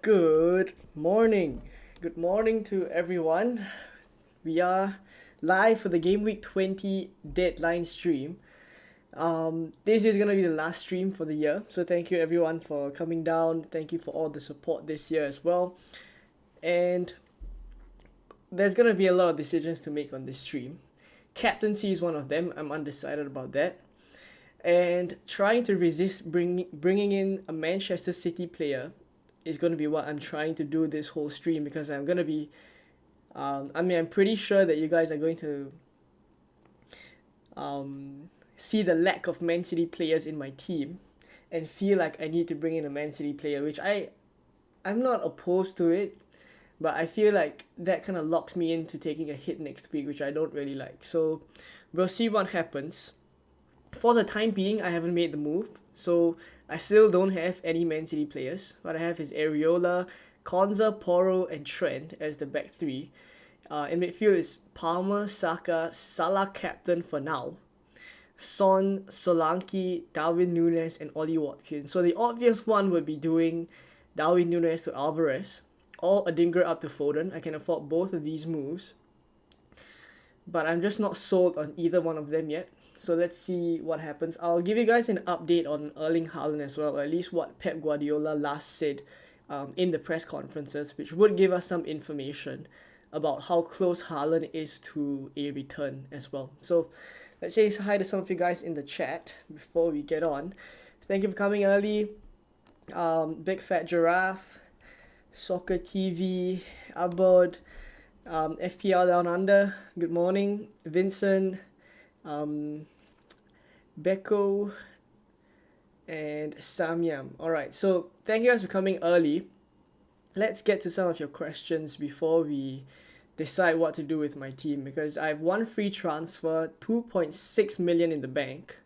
Good morning. Good morning to everyone. We are live for the Gameweek 20 deadline stream. This is gonna be the last stream for the year, so thank you everyone for coming down. Thank you for all the support this year as well. And there's gonna be a lot of decisions to make on this stream. Captaincy is one of them. I'm undecided about that. And trying to resist bringing in a Manchester City player is going to be what I'm trying to do this whole stream because I'm going to be I'm pretty sure that you guys are going to see the lack of Man City players in my team and feel like I need to bring in a Man City player, which I'm not opposed to it, but I feel like that kind of locks me into taking a hit next week, which I don't really like. So we'll see what happens. For the time being, I haven't made the move, so I still don't have any Man City players. What I have is Areola, Konza, Porro, and Trent as the back three. In midfield is Palmer, Saka, Salah captain for now, Son, Solanke, Darwin Núñez, and Ollie Watkins. So the obvious one would be doing Darwin Núñez to Alvarez, or Adinger up to Foden. I can afford both of these moves, but I'm just not sold on either one of them yet. So let's see what happens. I'll give you guys an update on Erling Haaland as well, or at least what Pep Guardiola last said in the press conferences, which would give us some information about how close Haaland is to a return as well. So let's say hi to some of you guys in the chat before we get on. Thank you for coming early. Big Fat Giraffe, Soccer TV, Abod, FPL Down Under, good morning. Vincent, Beko, and Samyam. Alright, so thank you guys for coming early. Let's get to some of your questions before we decide what to do with my team, because I have one free transfer, 2.6 million in the bank,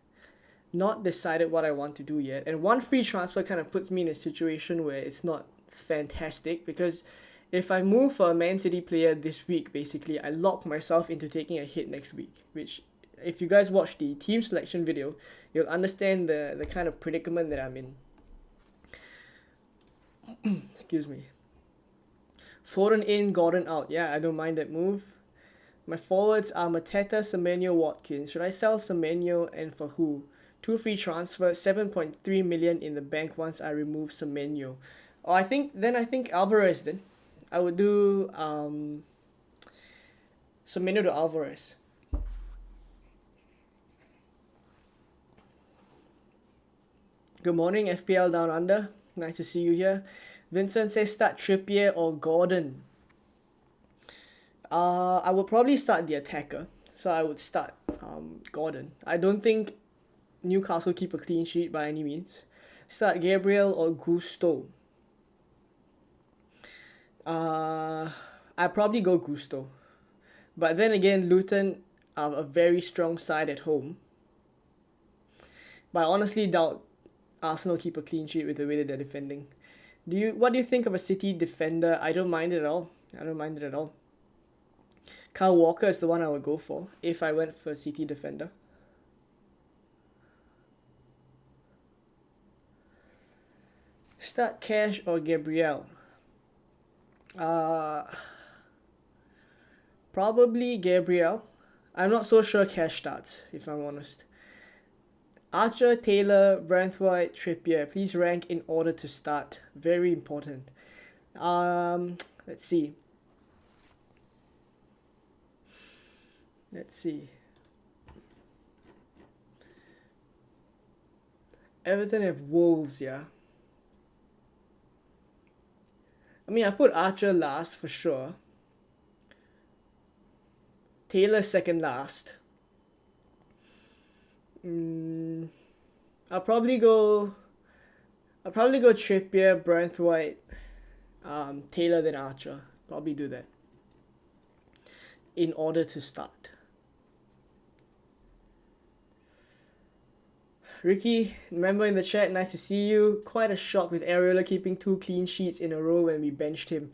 not decided what I want to do yet, and one free transfer kind of puts me in a situation where it's not fantastic, because if I move for a Man City player this week, basically I lock myself into taking a hit next week, which if you guys watch the team selection video, you'll understand the kind of predicament that I'm in. Excuse me. Foden in, Gordon out. Yeah, I don't mind that move. My forwards are Mateta, Semenyo, Watkins. Should I sell Semenyo and for who? 2 free transfers, 7.3 million in the bank once I remove Semenyo. Oh, I think Alvarez then. I would do Semenyo to Alvarez. Good morning, FPL Down Under. Nice to see you here. Vincent says start Trippier or Gordon. I would probably start the attacker. So I would start Gordon. I don't think Newcastle keep a clean sheet by any means. Start Gabriel or Gusto. I'd probably go Gusto. But then again, Luton are a very strong side at home. But I honestly doubt Arsenal keep a clean sheet with the way that they're defending. What do you think of a City defender? I don't mind it at all. Kyle Walker is the one I would go for if I went for a City defender. Start Cash or Gabriel? Probably Gabriel. I'm not so sure Cash starts, if I'm honest. Archer, Taylor, Branthwaite, Trippier. Please rank in order to start. Very important. Let's see. Everton have Wolves, yeah. I mean, I put Archer last for sure. Taylor second last. I'll probably go Trippier, Branthwaite, Taylor, then Archer. Probably do that in order to start. Ricky, remember in the chat, nice to see you. Quite a shock with Areola keeping 2 clean sheets in a row when we benched him.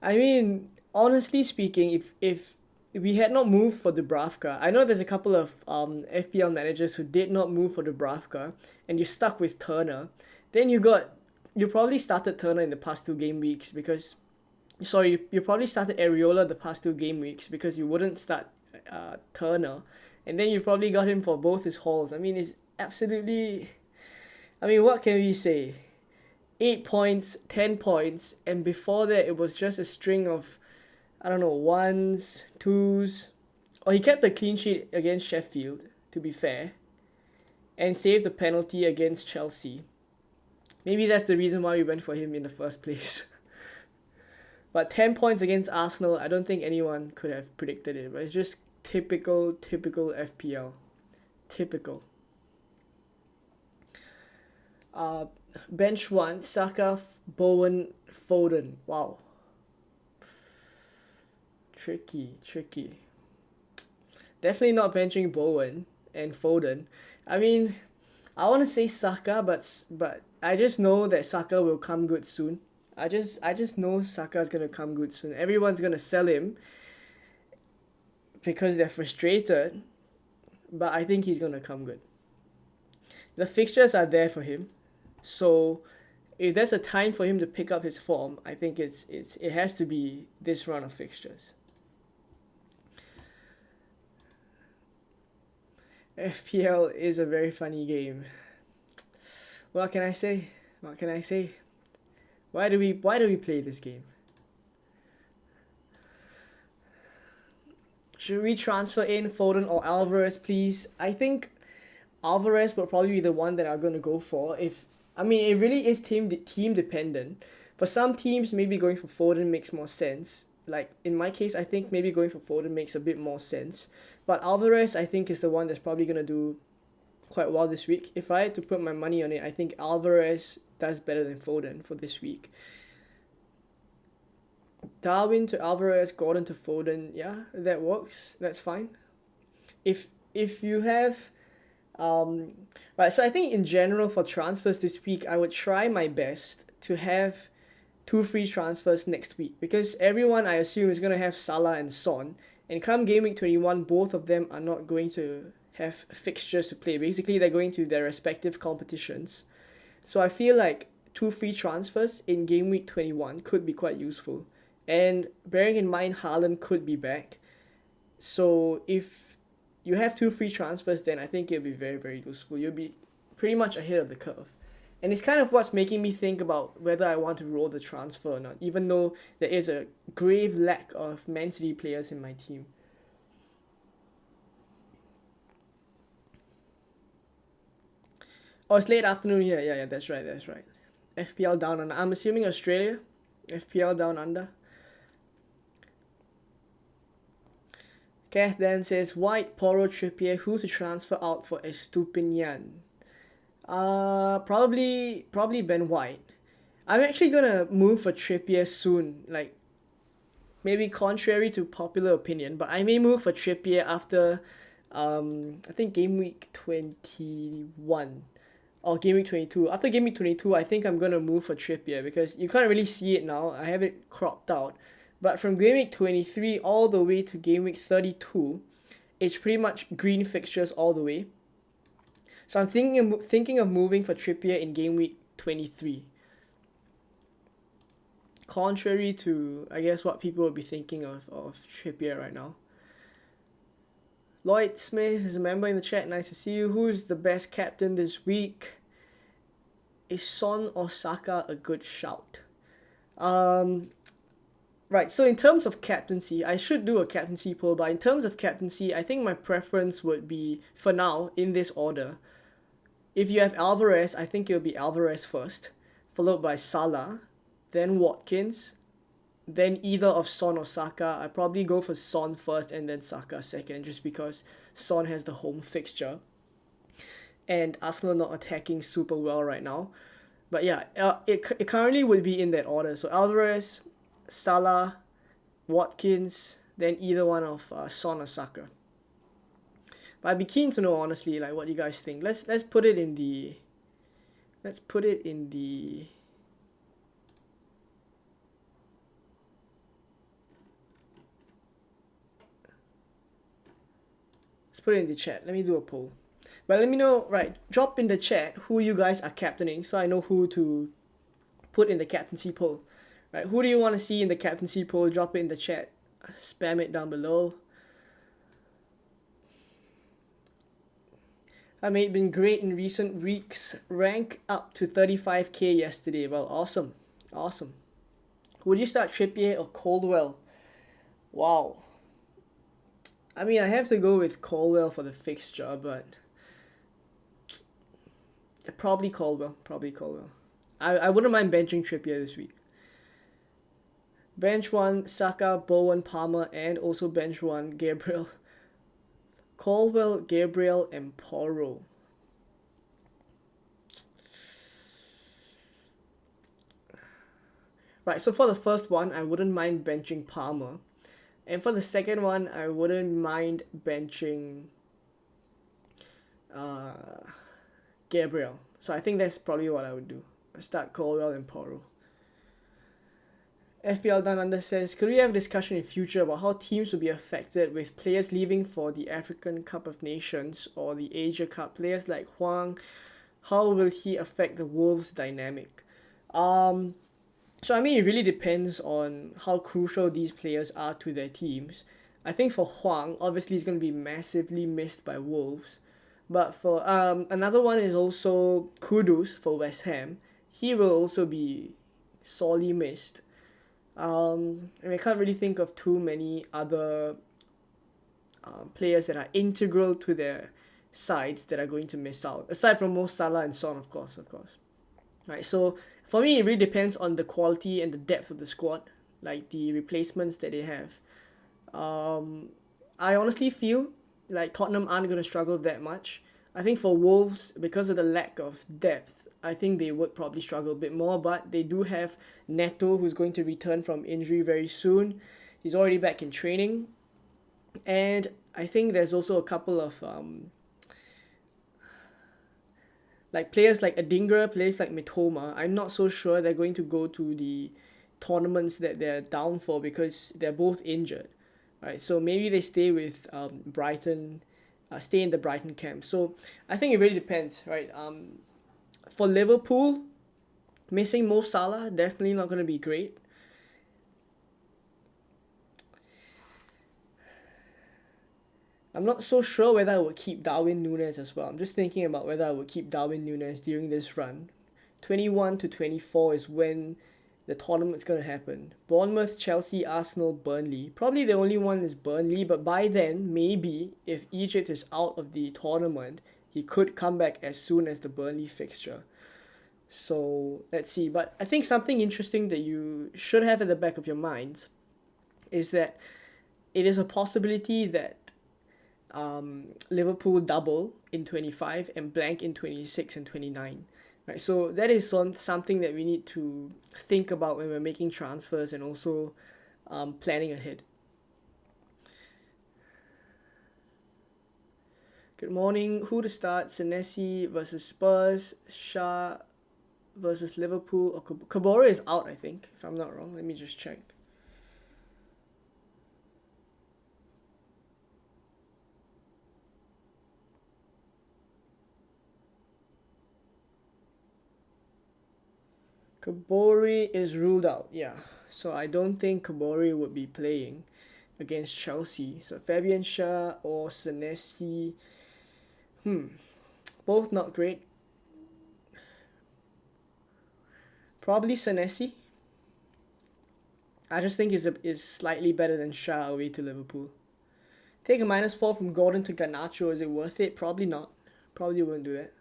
I mean, honestly speaking, if we had not moved for Dubravka, I know there's a couple of FPL managers who did not move for Dubravka, and you stuck with Turner. Then you got you probably started Turner in the past 2 game weeks because sorry, you probably started Areola the past 2 game weeks because you wouldn't start Turner, and then you probably got him for both his hauls. I mean, it's absolutely. I mean, what can we say? 8 points, 10 points, and before that it was just a string of I don't know ones, twos. Or he kept a clean sheet against Sheffield, to be fair, and saved the penalty against Chelsea. Maybe that's the reason why we went for him in the first place. But 10 points against Arsenal, I don't think anyone could have predicted it. But it's just typical FPL. Typical. Bench 1, Saka, Bowen, Foden. Wow. Tricky. Definitely not benching Bowen and Foden. I mean, I want to say Saka, but I just know that Saka will come good soon. I just know Saka's gonna come good soon. Everyone's gonna sell him because they're frustrated, but I think he's gonna come good. The fixtures are there for him, so if there's a time for him to pick up his form, I think it has to be this run of fixtures. FPL is a very funny game. What can I say? Why do we play this game? Should we transfer in Foden or Alvarez, please? I think Alvarez will probably be the one that I'm gonna go for. It really is team dependent. For some teams, maybe going for Foden makes more sense. Like in my case, I think maybe going for Foden makes a bit more sense. But Alvarez, I think, is the one that's probably gonna do quite well this week. If I had to put my money on it, I think Alvarez does better than Foden for this week. Darwin to Alvarez, Gordon to Foden, yeah, that works. That's fine. If you have right, so I think in general for transfers this week, I would try my best to have 2 free transfers next week because everyone I assume is gonna have Salah and Son, and come game week 21, both of them are not going to have fixtures to play. Basically, they're going to their respective competitions. So I feel like 2 free transfers in game week 21 could be quite useful. And bearing in mind Haaland could be back. So if you have 2 free transfers, then I think it'll be very useful. You'll be pretty much ahead of the curve. And it's kind of what's making me think about whether I want to roll the transfer or not, even though there is a grave lack of Man City players in my team. Oh, it's late afternoon here. Yeah, that's right. FPL down under. I'm assuming Australia. FPL down under. Kath then says White, Porro, Trippier. Who to transfer out for Estupinian? Probably Ben White. I'm actually gonna move for Trippier soon. Like, maybe contrary to popular opinion, but I may move for Trippier after, I think game week 21. Or game week 22. After game week 22, I think I'm going to move for Trippier because you can't really see it now. I have it cropped out. But from game week 23 all the way to game week 32, it's pretty much green fixtures all the way. So I'm thinking of moving for Trippier in game week 23. Contrary to, I guess, what people would be thinking of Trippier right now. Lloyd Smith is a member in the chat. Nice to see you. Who's the best captain this week? Is Son or Saka a good shout? Right, so in terms of captaincy, I should do a captaincy poll, but in terms of captaincy, I think my preference would be, for now, in this order. If you have Alvarez, I think it'll be Alvarez first, followed by Salah, then Watkins, then either of Son or Saka. I probably go for Son first and then Saka second, just because Son has the home fixture and Arsenal not attacking super well right now. But yeah, it currently would be in that order. So Alvarez, Salah, Watkins, then either one of Son or Saka. But I'd be keen to know, honestly, like what you guys think. Let's put it in the let's put it in the chat. Let me do a poll. But let me know, right, drop in the chat who you guys are captaining so I know who to put in the captaincy poll. Right? Who do you want to see in the captaincy poll? Drop it in the chat. Spam it down below. I mean, it's been great in recent weeks. Rank up to 35k yesterday. Well, awesome. Awesome. Would you start Trippier or Caldwell? Wow. I mean, I have to go with Caldwell for the fixture, but probably Caldwell. Probably Caldwell. I wouldn't mind benching Trippier this week. Bench one, Saka, Bowen, Palmer, and also bench one, Gabriel. Caldwell, Gabriel, and Porro. Right, so for the first one, I wouldn't mind benching Palmer. And for the second one, I wouldn't mind benching Gabriel. So I think that's probably what I would do. I start Caldwell and Porro. FPL Down Under says, could we have a discussion in future about how teams will be affected with players leaving for the African Cup of Nations or the Asia Cup? Players like Huang, how will he affect the Wolves dynamic? So I mean, it really depends on how crucial these players are to their teams. I think for Huang, obviously he's going to be massively missed by Wolves. But for another one is also Kudus for West Ham. He will also be sorely missed. I can't really think of too many other players that are integral to their sides that are going to miss out, aside from Mo Salah and Son, of course. Right, so for me, it really depends on the quality and the depth of the squad, like the replacements that they have. I honestly feel like Tottenham aren't going to struggle that much. I think for Wolves, because of the lack of depth, I think they would probably struggle a bit more, but they do have Neto, who's going to return from injury very soon. He's already back in training. And I think there's also a couple of like players like Adingra, players like Mitoma. I'm not so sure they're going to go to the tournaments that they're down for because they're both injured. Right, so maybe they stay with Brighton, stay in the Brighton camp. So I think it really depends, right? For Liverpool, missing Mo Salah, definitely not going to be great. I'm not so sure whether I would keep Darwin Núñez as well. I'm just thinking about whether I would keep Darwin Núñez during this run. 21 to 24 is when the tournament's going to happen. Bournemouth, Chelsea, Arsenal, Burnley. Probably the only one is Burnley, but by then, maybe, if Egypt is out of the tournament, he could come back as soon as the Burnley fixture. So, let's see. But I think something interesting that you should have at the back of your minds is that it is a possibility that Liverpool double in 25 and blank in 26 and 29. Right, so that is something that we need to think about when we're making transfers and also planning ahead. Good morning. Who to start? Senesi versus Spurs, Shah versus Liverpool, or Kabore is out, I think, if I'm not wrong. Let me just check. Kabore is ruled out, yeah. So I don't think Kabore would be playing against Chelsea. So Fabian Shah or Senesi, both not great. Probably Senesi. I just think is slightly better than Shah away to Liverpool. Take a -4 from Gordon to Garnacho. Is it worth it? Probably not. Probably wouldn't do that.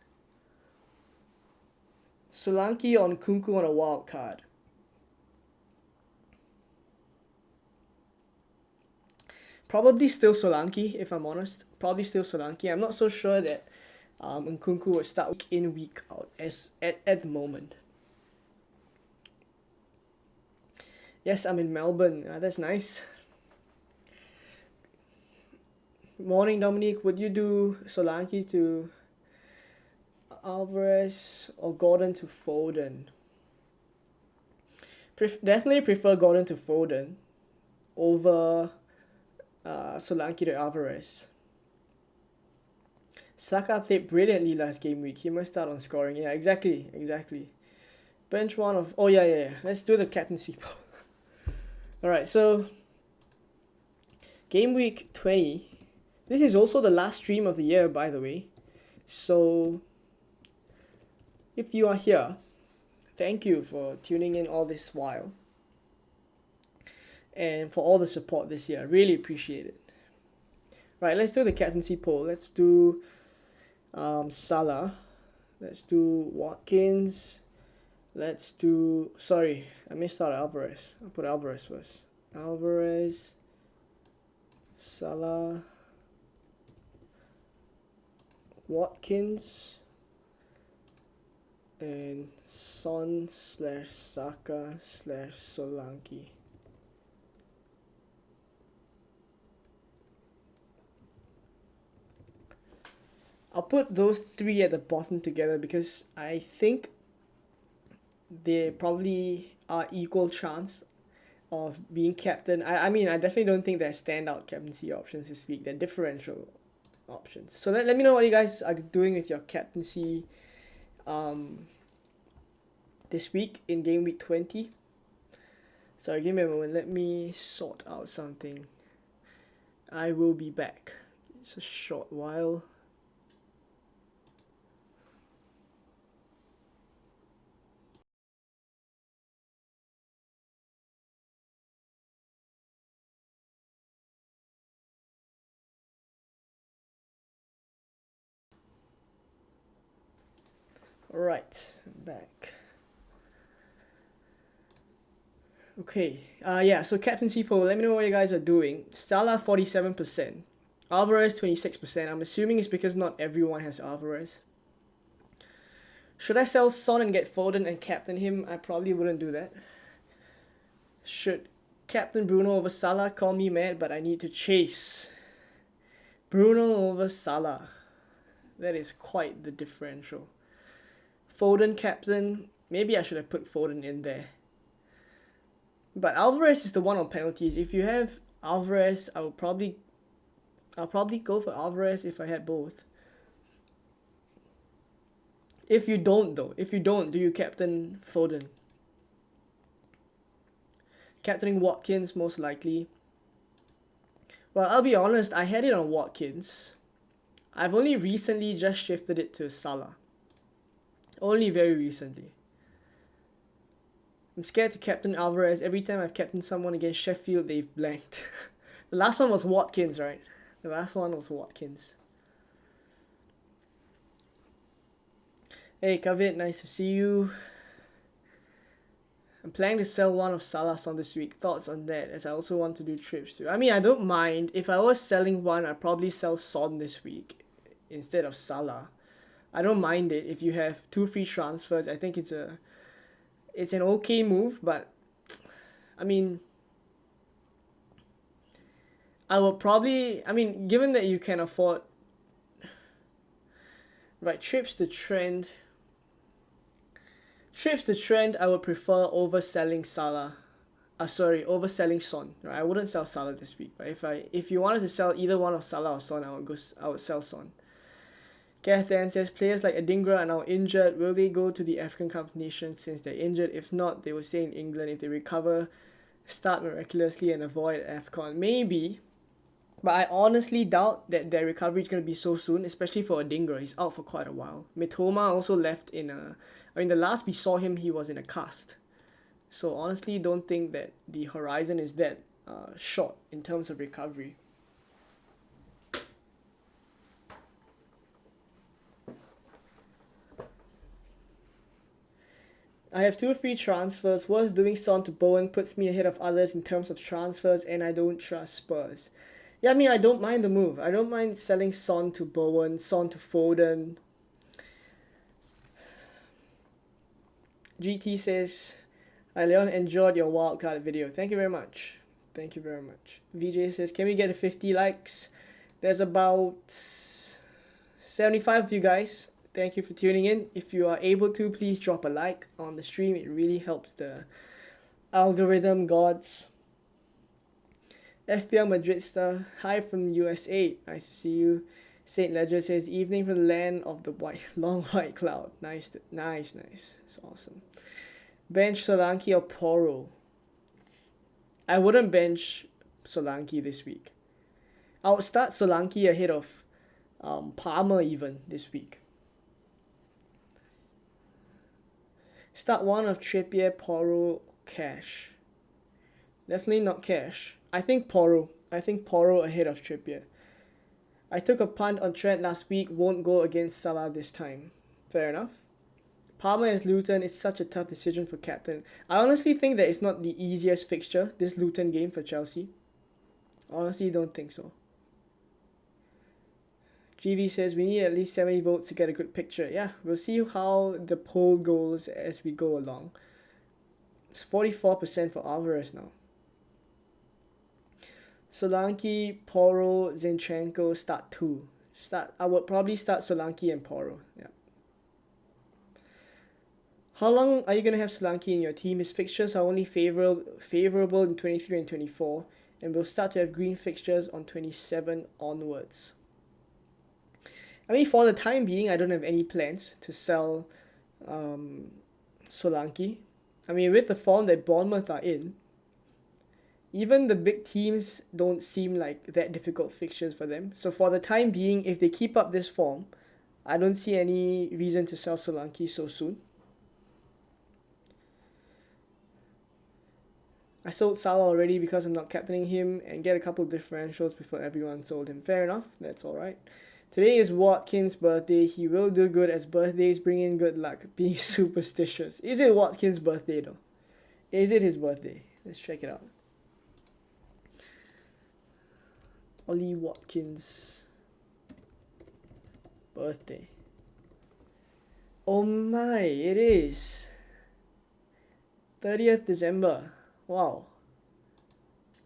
Solanke on Kunku on a wild card. Probably still Solanke, if I'm honest. Probably still Solanke. I'm not so sure that Nkunku would start week in, week out at the moment. Yes, I'm in Melbourne. That's nice. Morning, Dominic. Would you do Solanke to Alvarez or Gordon to Foden? Definitely prefer Gordon to Foden over Solanke to Alvarez. Saka played brilliantly last game week. He must start on scoring. Yeah, exactly. Bench one of... Oh, yeah. Let's do the captaincy poll. Alright, so... Gameweek 20. This is also the last stream of the year, by the way. So... if you are here, thank you for tuning in all this while. And for all the support this year. Really appreciate it. Right, let's do the captaincy poll. Let's do Salah. Let's do Watkins. Let's do... Sorry, I missed out Alvarez. I'll put Alvarez first. Alvarez. Salah. Watkins. And Son/Saka/Solanke. I'll put those three at the bottom together because I think they probably are equal chance of being captain. I mean, I definitely don't think they're standout captaincy options this week. They're differential options. So let me know what you guys are doing with your captaincy this week in game week 20. Sorry, give me a moment. Let me sort out something. I will be back. It's a short while. Alright, I'm back. Okay, yeah, so captaincy poll, let me know what you guys are doing. Salah 47%, Alvarez 26%. I'm assuming it's because not everyone has Alvarez. Should I sell Son and get Foden and captain him? I probably wouldn't do that. Should captain Bruno over Salah? Call me mad, but I need to chase. Bruno over Salah. That is quite the differential. Foden captain, maybe I should have put Foden in there. But Alvarez is the one on penalties. If you have Alvarez, I'll probably go for Alvarez if I had both. If you don't though, do you captain Foden? Captaining Watkins most likely. Well, I'll be honest, I had it on Watkins. I've only recently just shifted it to Salah. Only very recently. I'm scared to captain Alvarez. Every time I've captained someone against Sheffield, they've blanked. The last one was Watkins, right? The last one was Watkins. Hey, Kavit, nice to see you. I'm planning to sell one of Salah's on this week. Thoughts on that, as I also want to do trips too. I mean, I don't mind. If I was selling one, I'd probably sell Son this week instead of Salah. I don't mind it if you have 2 free transfers. I think it's an okay move, but I mean, I will probably, given that you can afford, right, trips to trend, I would prefer overselling Salah. Overselling Son. Right, I wouldn't sell Salah this week, but if you wanted to sell either one of Salah or Son, I would sell Son. Kathleen says, players like Adingra are now injured. Will they go to the African Cup of Nations since they're injured? If not, they will stay in England. If they recover, start miraculously and avoid AFCON. Maybe, but I honestly doubt that their recovery is going to be so soon, especially for Adingra. He's out for quite a while. Mitoma also left the last we saw him, he was in a cast. So honestly, don't think that the horizon is that short in terms of recovery. I have 2 free transfers. Worth doing Son to Bowen puts me ahead of others in terms of transfers, and I don't trust Spurs. Yeah, I don't mind the move. I don't mind selling Son to Bowen, Son to Foden. GT says, I Leon enjoyed your wildcard video. Thank you very much. Thank you very much. VJ says, can we get 50 likes? There's about 75 of you guys. Thank you for tuning in. If you are able to, please drop a like on the stream. It really helps the algorithm gods. FPL Madrid star, hi from USA. Nice to see you. Saint Ledger says, evening from the land of the long white cloud. Nice. It's awesome. Bench Solanke or Porro? I wouldn't bench Solanke this week. I would start Solanke ahead of Palmer even this week. Start one of Trippier, Porro, Cash. Definitely not Cash. I think Porro ahead of Trippier. I took a punt on Trent last week, won't go against Salah this time. Fair enough. Palmer as Luton is such a tough decision for captain. I honestly think that it's not the easiest fixture, this Luton game for Chelsea. Honestly, don't think so. GV says we need at least 70 votes to get a good picture. Yeah, we'll see how the poll goes as we go along. It's 44% for Alvarez now. Solanke, Porro, Zinchenko, start 2. I would probably start Solanke and Porro. Yeah. How long are you going to have Solanke in your team? His fixtures are only favorable in 23 and 24, and we'll start to have green fixtures on 27 onwards. I mean, for the time being, I don't have any plans to sell Solanke. I mean, with the form that Bournemouth are in, even the big teams don't seem like that difficult fixtures for them. So for the time being, if they keep up this form, I don't see any reason to sell Solanke so soon. I sold Salah already because I'm not captaining him and get a couple of differentials before everyone sold him. Fair enough, that's alright. Today is Watkins' birthday. He will do good as birthdays bring in good luck. Being superstitious. Is it Watkins' birthday though? Is it his birthday? Let's check it out. Ollie Watkins' birthday. Oh my, it is 30th December. Wow.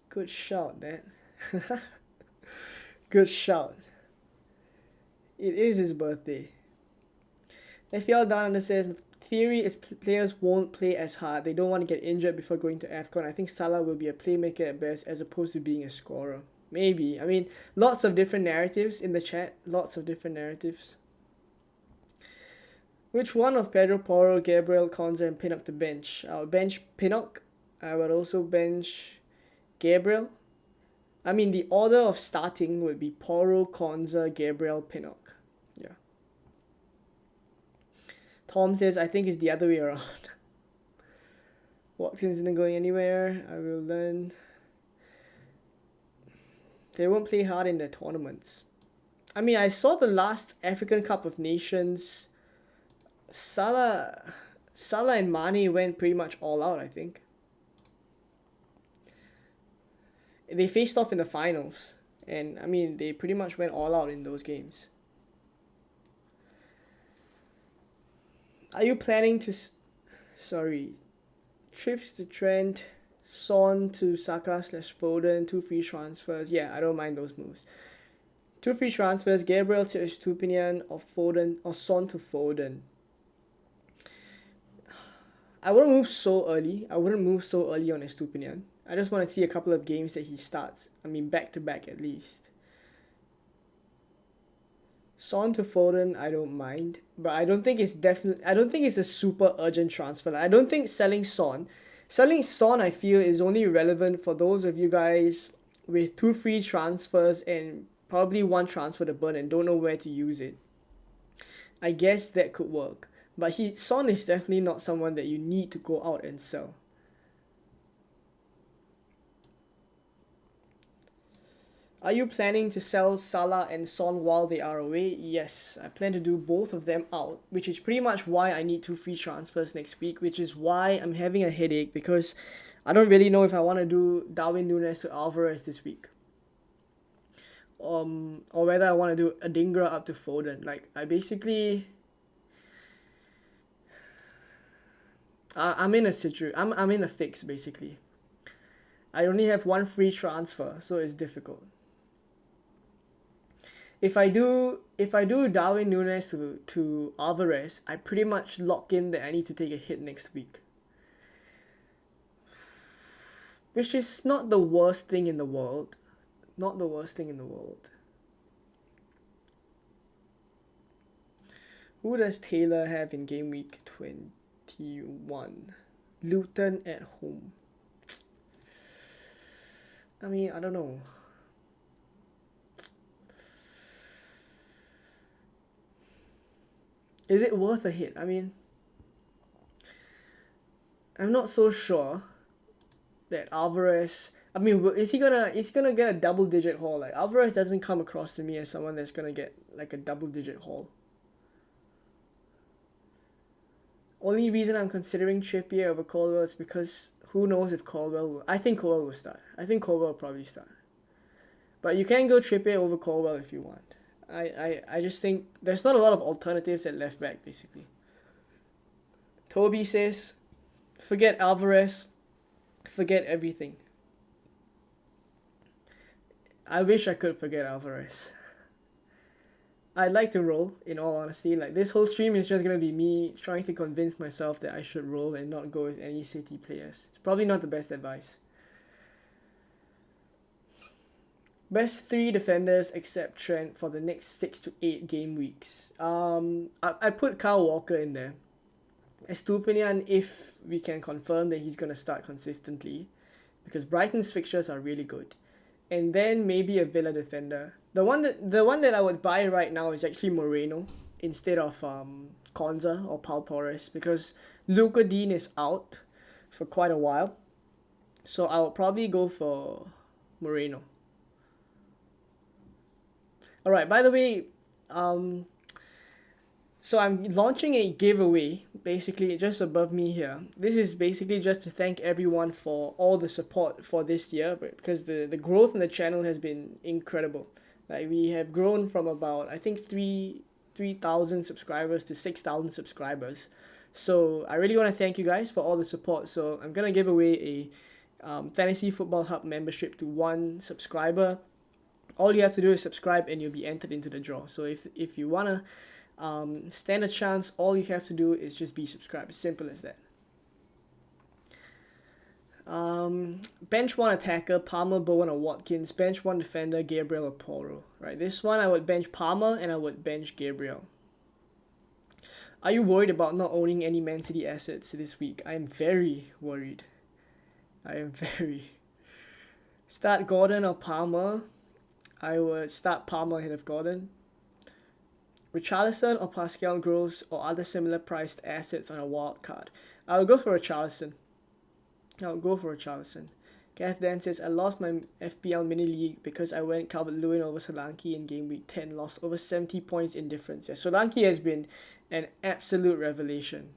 Good shout, Dad. Good shout. It is his birthday. FPL Down Under says, theory is players won't play as hard. They don't want to get injured before going to AFCON. I think Salah will be a playmaker at best as opposed to being a scorer. Maybe. I mean, lots of different narratives in the chat. Lots of different narratives. Which one of Pedro, Porro, Gabriel, Konza, and Pinnock to bench? I would bench Pinnock. I would also bench Gabriel. I mean, the order of starting would be Porro, Konza, Gabriel, Pinnock. Yeah. Tom says, I think it's the other way around. Watkins isn't going anywhere. I will learn. They won't play hard in their tournaments. I mean, I saw the last African Cup of Nations. Salah and Mane went pretty much all out, I think. They faced off in the finals. And, I mean, they pretty much went all out in those games. Are you planning to... Trips to Trent, Son to Saka/Foden, 2 free transfers. Yeah, I don't mind those moves. 2 free transfers, Gabriel to Estupiñán or Foden, or Son to Foden. I wouldn't move so early. I wouldn't move so early on Estupiñán. I just want to see a couple of games that he starts. I mean, back to back at least. Son to Foden, I don't mind, but I don't think it's a super urgent transfer. I don't think selling Son, I feel is only relevant for those of you guys with 2 free transfers and probably 1 transfer to burn and don't know where to use it. I guess that could work, but Son is definitely not someone that you need to go out and sell. Are you planning to sell Salah and Son while they are away? Yes, I plan to do both of them out, which is pretty much why I need 2 free transfers next week, which is why I'm having a headache because I don't really know if I want to do Darwin Núñez to Alvarez this week. Or whether I want to do Adingra up to Foden. Like, I basically... I'm in a fix, basically. I only have 1 free transfer, so it's difficult. If I do Darwin Núñez to Alvarez, I pretty much lock in that I need to take a hit next week. Which is not the worst thing in the world. Not the worst thing in the world. Who does Taylor have in Gameweek 21? Luton at home. I mean, I don't know. Is it worth a hit? I mean, I'm not so sure that Alvarez. I mean, is he gonna get a double digit haul? Like Alvarez doesn't come across to me as someone that's gonna get like a double digit haul. Only reason I'm considering Trippier over Colwell is because who knows if Colwell will. I think Colwell will start. I think Colwell will probably start. But you can go Trippier over Colwell if you want. I just think there's not a lot of alternatives at left back, basically. Toby says, forget Alvarez, forget everything. I wish I could forget Alvarez. I'd like to roll, in all honesty. Like, this whole stream is just going to be me trying to convince myself that I should roll and not go with any City players. It's probably not the best advice. Best 3 defenders except Trent for the next 6 to 8 game weeks. I put Kyle Walker in there. Estupinian, if we can confirm that he's going to start consistently, because Brighton's fixtures are really good. And then maybe a Villa defender. The one that I would buy right now is actually Moreno instead of Konza or Paul Torres, because Luca Dean is out for quite a while. So I'll probably go for Moreno. Alright, by the way, so I'm launching a giveaway, basically just above me here. This is basically just to thank everyone for all the support for this year, because the growth in the channel has been incredible. Like, we have grown from about, I think, 3,000 subscribers to 6,000 subscribers. So I really want to thank you guys for all the support. So I'm going to give away a Fantasy Football Hub membership to 1 subscriber. All you have to do is subscribe and you'll be entered into the draw. So if you want to stand a chance, all you have to do is just be subscribed. Simple as that. Bench 1 attacker, Palmer, Bowen, or Watkins. Bench 1 defender, Gabriel or Porro. Right, this one I would bench Palmer and I would bench Gabriel. Are you worried about not owning any Man City assets this week? I am very worried. I am very. Start Gordon or Palmer. I would start Palmer ahead of Gordon. Richarlison or Pascal Gross or other similar priced assets on a wild card. I would go for Richarlison. Gath Dan says, I lost my FPL mini league because I went Calvert-Lewin over Solanke in game week 10, lost over 70 points in difference. Yeah, Solanke has been an absolute revelation.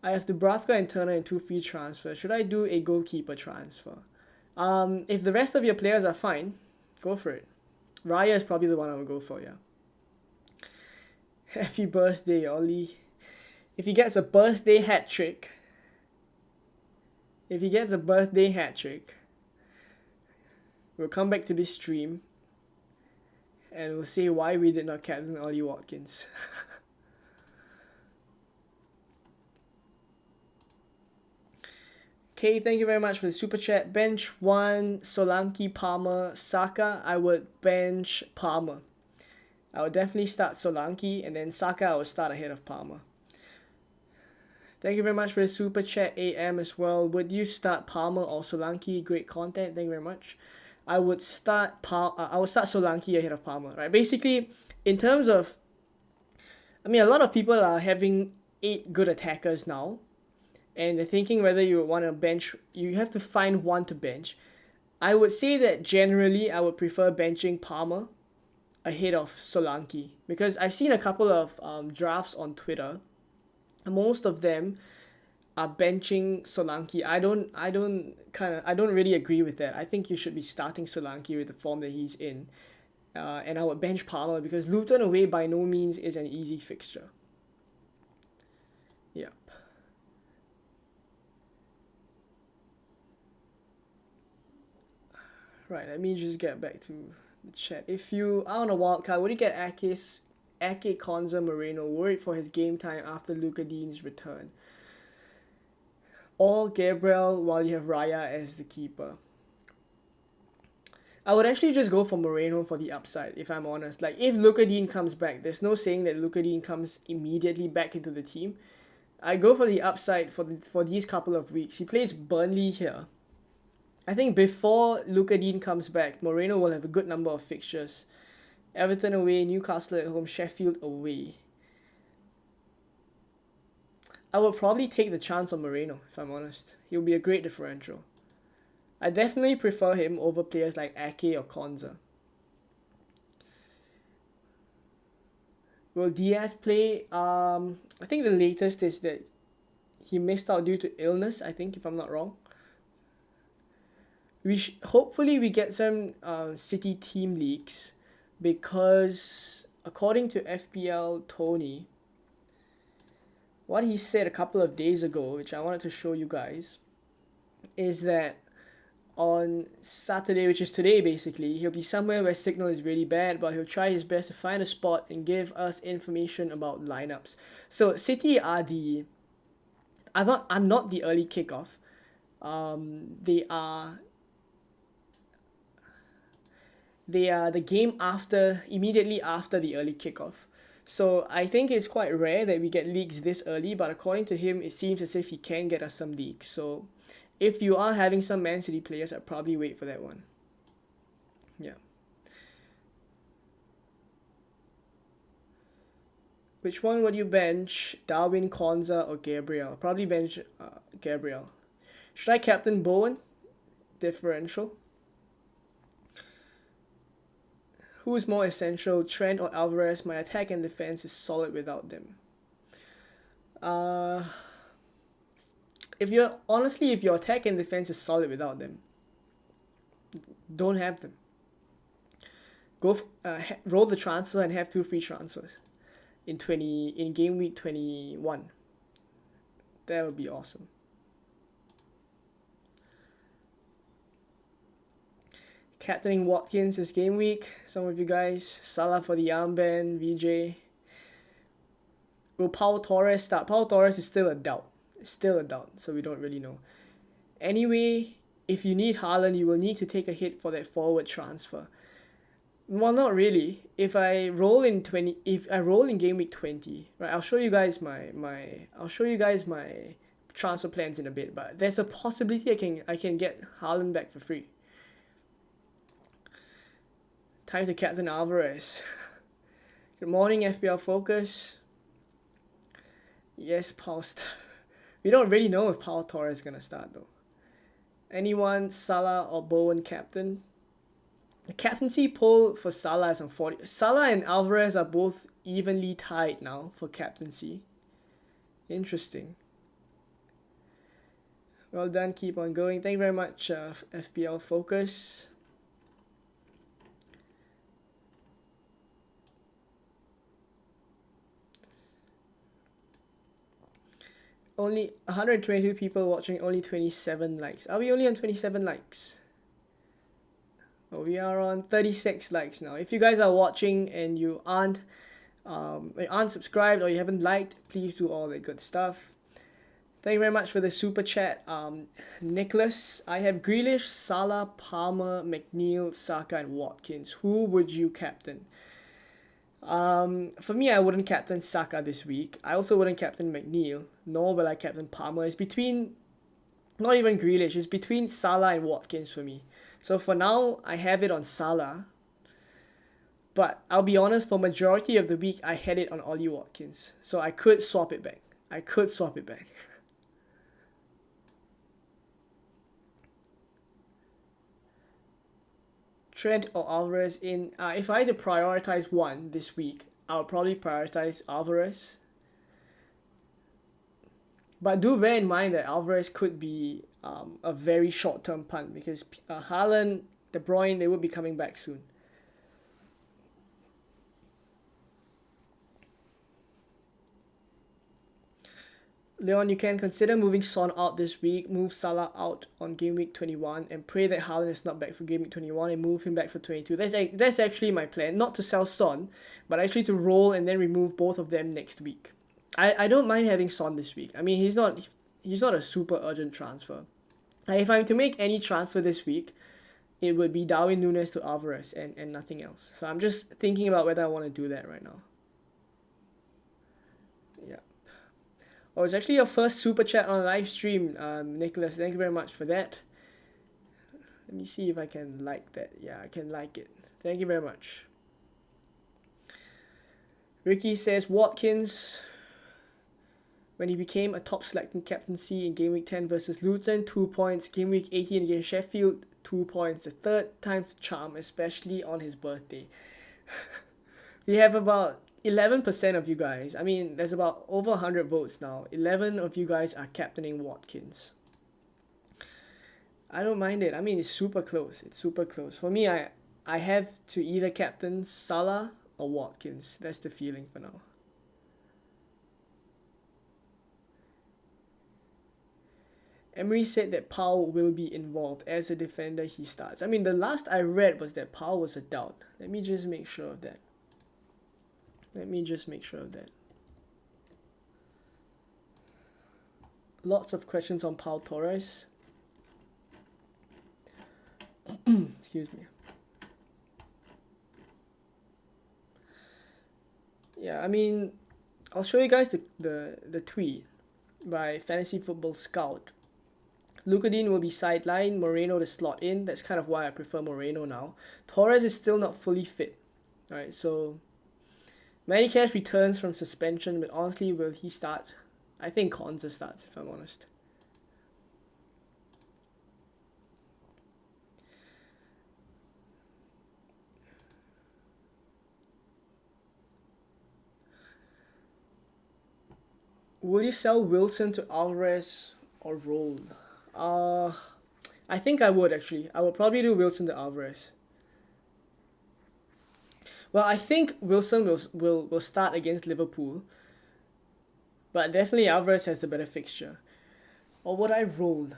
I have Dubravka and Turner in 2 free transfers. Should I do a goalkeeper transfer? If the rest of your players are fine, go for it. Raya is probably the one I would go for, yeah. Happy birthday, Ollie. If he gets a birthday hat trick, we'll come back to this stream and we'll say why we did not captain Ollie Watkins. Okay, thank you very much for the super chat. Bench 1, Solanke, Palmer, Saka. I would bench Palmer. I would definitely start Solanke, and then Saka I would start ahead of Palmer. Thank you very much for the super chat, AM as well. Would you start Palmer or Solanke? Great content. Thank you very much. I would start Solanke ahead of Palmer. Right. Basically, in terms of, I mean, a lot of people are having 8 good attackers now. And they're thinking whether you want to bench. You have to find one to bench. I would say that generally I would prefer benching Palmer ahead of Solanke, because I've seen a couple of drafts on Twitter. Most of them are benching Solanke. I don't really agree with that. I think you should be starting Solanke with the form that he's in. And I would bench Palmer because Luton away by no means is an easy fixture. Yep. Right, let me just get back to the chat. If you are on a wild card, would you get Ake, Konza, Moreno? Worried for his game time after Luca Dean's return. Or Gabriel while you have Raya as the keeper. I would actually just go for Moreno for the upside, if I'm honest. Like, if Luka Dean comes back, there's no saying that Luka Dean comes immediately back into the team. I go for the upside for these couple of weeks. He plays Burnley here. I think before Luka Dean comes back, Moreno will have a good number of fixtures. Everton away, Newcastle at home, Sheffield away. I would probably take the chance on Moreno, if I'm honest. He'll be a great differential. I definitely prefer him over players like Ake or Konza. Will Diaz play? I think the latest is that he missed out due to illness, I think, if I'm not wrong. Hopefully we get some City team leaks, because according to FPL Tony, what he said a couple of days ago, which I wanted to show you guys, is that on Saturday, which is today basically, he'll be somewhere where signal is really bad, but he'll try his best to find a spot and give us information about lineups. So City are not the early kickoff. They are the game immediately after the early kickoff. So I think it's quite rare that we get leaks this early, but according to him, it seems as if he can get us some leaks. So if you are having some Man City players, I'd probably wait for that one. Yeah. Which one would you bench? Darwin, Konza, or Gabriel? Probably bench Gabriel. Should I captain Bowen? Differential. Who is more essential, Trent or Alvarez? My attack and defense is solid without them. If your attack and defense is solid without them, don't have them. Roll the transfer and have 2 free transfers in game week 21. That would be awesome. Captaining Watkins is game week. Some of you guys. Salah for the armband. VJ. Will Pau Torres start? Pau Torres is still a doubt. So we don't really know. Anyway, if you need Haaland, you will need to take a hit for that forward transfer. Well, not really. If I roll in game week 20, right? I'll show you guys my transfer plans in a bit, but there's a possibility I can get Haaland back for free. Time to captain Alvarez. Good morning, FPL Focus. Yes, Paul. We don't really know if Paul Torres is gonna start though. Anyone, Salah or Bowen captain? The captaincy poll for Salah is on 40. Salah and Alvarez are both evenly tied now for captaincy. Interesting. Well done, keep on going. Thank you very much, FPL Focus. Only 122 people watching, only 27 likes. Are we only on 27 likes? Oh, we are on 36 likes now. If you guys are watching and you aren't subscribed or you haven't liked, please do all the good stuff. Thank you very much for the super chat. Nicholas, I have Grealish, Salah, Palmer, McNeil, Saka, and Watkins. Who would you captain? For me, I wouldn't captain Saka this week. I also wouldn't captain McNeil, nor will I captain Palmer. It's between, not even Grealish, it's between Salah and Watkins for me. So for now, I have it on Salah. But I'll be honest, for majority of the week, I had it on Ollie Watkins. So I could swap it back. Trent or Alvarez in. If I had to prioritize one this week, I'll probably prioritize Alvarez. But do bear in mind that Alvarez could be a very short-term punt, because Haaland, De Bruyne, they will be coming back soon. Leon, you can consider moving Son out this week, move Salah out on game week 21, and pray that Haaland is not back for game week 21 and move him back for 22. That's actually my plan. Not to sell Son, but actually to roll and then remove both of them next week. I don't mind having Son this week. I mean, he's not a super urgent transfer. If I'm to make any transfer this week, it would be Darwin Núñez to Alvarez and nothing else. So I'm just thinking about whether I want to do that right now. Yeah. Oh, it's actually your first super chat on live stream, Nicholas. Thank you very much for that. Let me see if I can like that. Yeah, I can like it. Thank you very much. Ricky says Watkins, when he became a top selecting captaincy in Gameweek 10 versus Luton, 2 points. Gameweek 18 against Sheffield, 2 points. The third time's the charm, especially on his birthday. We have about 11% of you guys. I mean, there's about over 100 votes now. 11 of you guys are captaining Watkins. I don't mind it. I mean, it's super close. It's super close. For me, I have to either captain Salah or Watkins. That's the feeling for now. Emery said that Powell will be involved. As a defender, he starts. I mean, the last I read was that Powell was a doubt. Let me just make sure of that. Lots of questions on Pau Torres. Excuse me. Yeah, I mean, I'll show you guys the tweet by Fantasy Football Scout. Luka Dean will be sidelined, Moreno to slot in. That's kind of why I prefer Moreno now. Torres is still not fully fit. Alright, so Matty Cash returns from suspension, but honestly, will he start? I think Konza starts, if I'm honest. Will you sell Wilson to Alvarez or roll? I think I would actually. I would probably do Wilson to Alvarez. Well, I think Wilson will start against Liverpool, but definitely Alvarez has the better fixture. Or would I roll?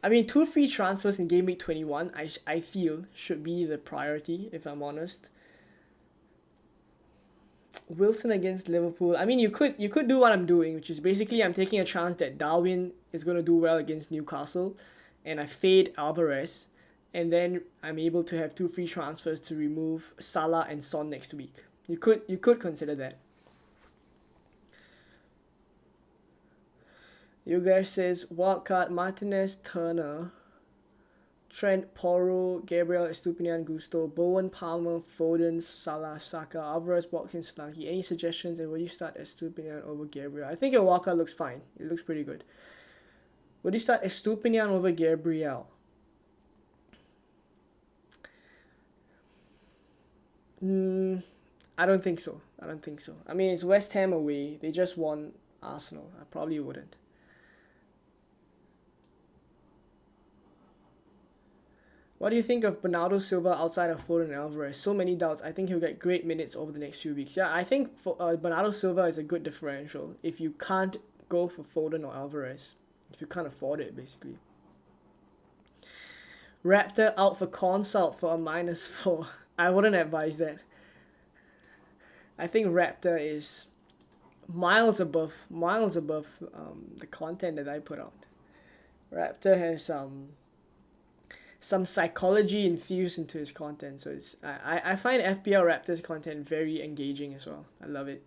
I mean, 2 free transfers in Game Week 21, I feel, should be the priority, if I'm honest. Wilson against Liverpool. I mean, you could do what I'm doing, which is basically I'm taking a chance that Darwin is going to do well against Newcastle, and I fade Alvarez, and then I'm able to have 2 free transfers to remove Salah and Son next week. You could consider that. Yogesh says wildcard Martinez, Turner, Trent, Porro, Gabriel, Estupinian, Gusto, Bowen, Palmer, Foden, Salah, Saka, Alvarez, Watkins, Solanke. Any suggestions, and will you start Estupinian over Gabriel? I think your wildcard looks fine. It looks pretty good. Would you start Estupinian over Gabriel? I don't think so. I mean, it's West Ham away. They just won Arsenal. I probably wouldn't. What do you think of Bernardo Silva outside of Foden and Alvarez? So many doubts. I think he'll get great minutes over the next few weeks. Yeah, I think Bernardo Silva is a good differential if you can't go for Foden or Alvarez. If you can't afford it, basically. Raptor out for consult for a -4. I wouldn't advise that. I think Raptor is miles above the content that I put out. Raptor has some psychology infused into his content, so it's I find FPL Raptors content very engaging as well. I love it.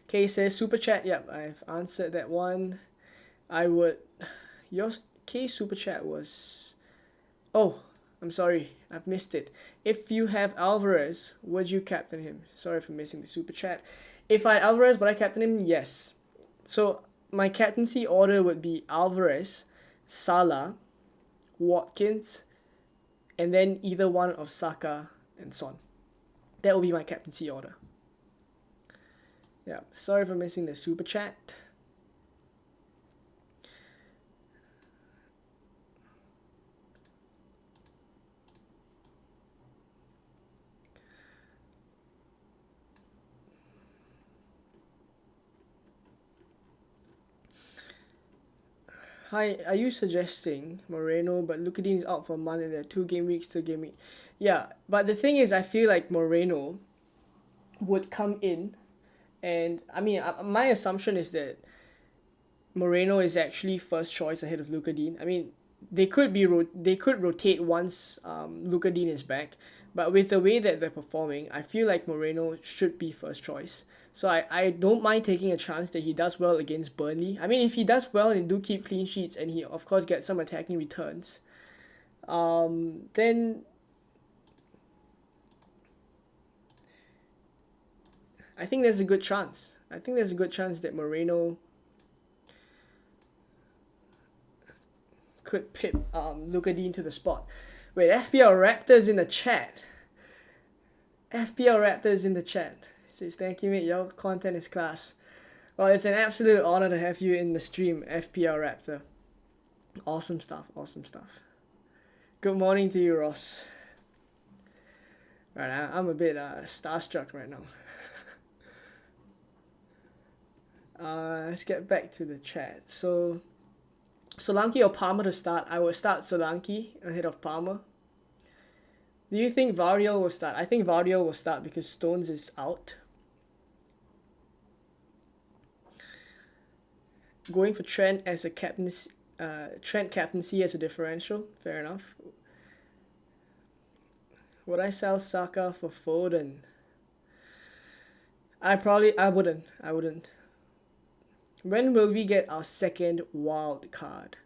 Kay says super chat. Yep, I've answered that one. I would. Your K super chat was. Oh, I'm sorry, I've missed it. If you have Alvarez, would you captain him? Sorry for missing the super chat. If I had Alvarez, would I captain him? Yes. So my captaincy order would be Alvarez, Salah, Watkins, and then either one of Saka and Son. That will be my captaincy order. Yeah, sorry for missing the super chat. Hi, are you suggesting Moreno, but Luka Dean is out for a month and there are 2 game weeks, 2 game week? Yeah, but the thing is, I feel like Moreno would come in, and I mean, my assumption is that Moreno is actually first choice ahead of Luka Dean. I mean, they could rotate once Luka Dean is back, but with the way that they're performing, I feel like Moreno should be first choice. So I don't mind taking a chance that he does well against Burnley. I mean, if he does well and do keep clean sheets and he of course gets some attacking returns, then I think there's a good chance. I think there's a good chance that Moreno could pip Luka Dean to the spot. Wait, FPL Raptors in the chat. FPL Raptors in the chat. It says, thank you, mate. Your content is class. Well, it's an absolute honor to have you in the stream, FPL Raptor. Awesome stuff, awesome stuff. Good morning to you, Ross. Right, I'm a bit starstruck right now. Let's get back to the chat. So, Solanke or Palmer to start? I would start Solanke ahead of Palmer. Do you think Variel will start? I think Variel will start because Stones is out. Going for Trent as a captaincy, Trent captaincy as a differential. Fair enough. Would I sell Saka for Foden? I wouldn't. When will we get our second wild card?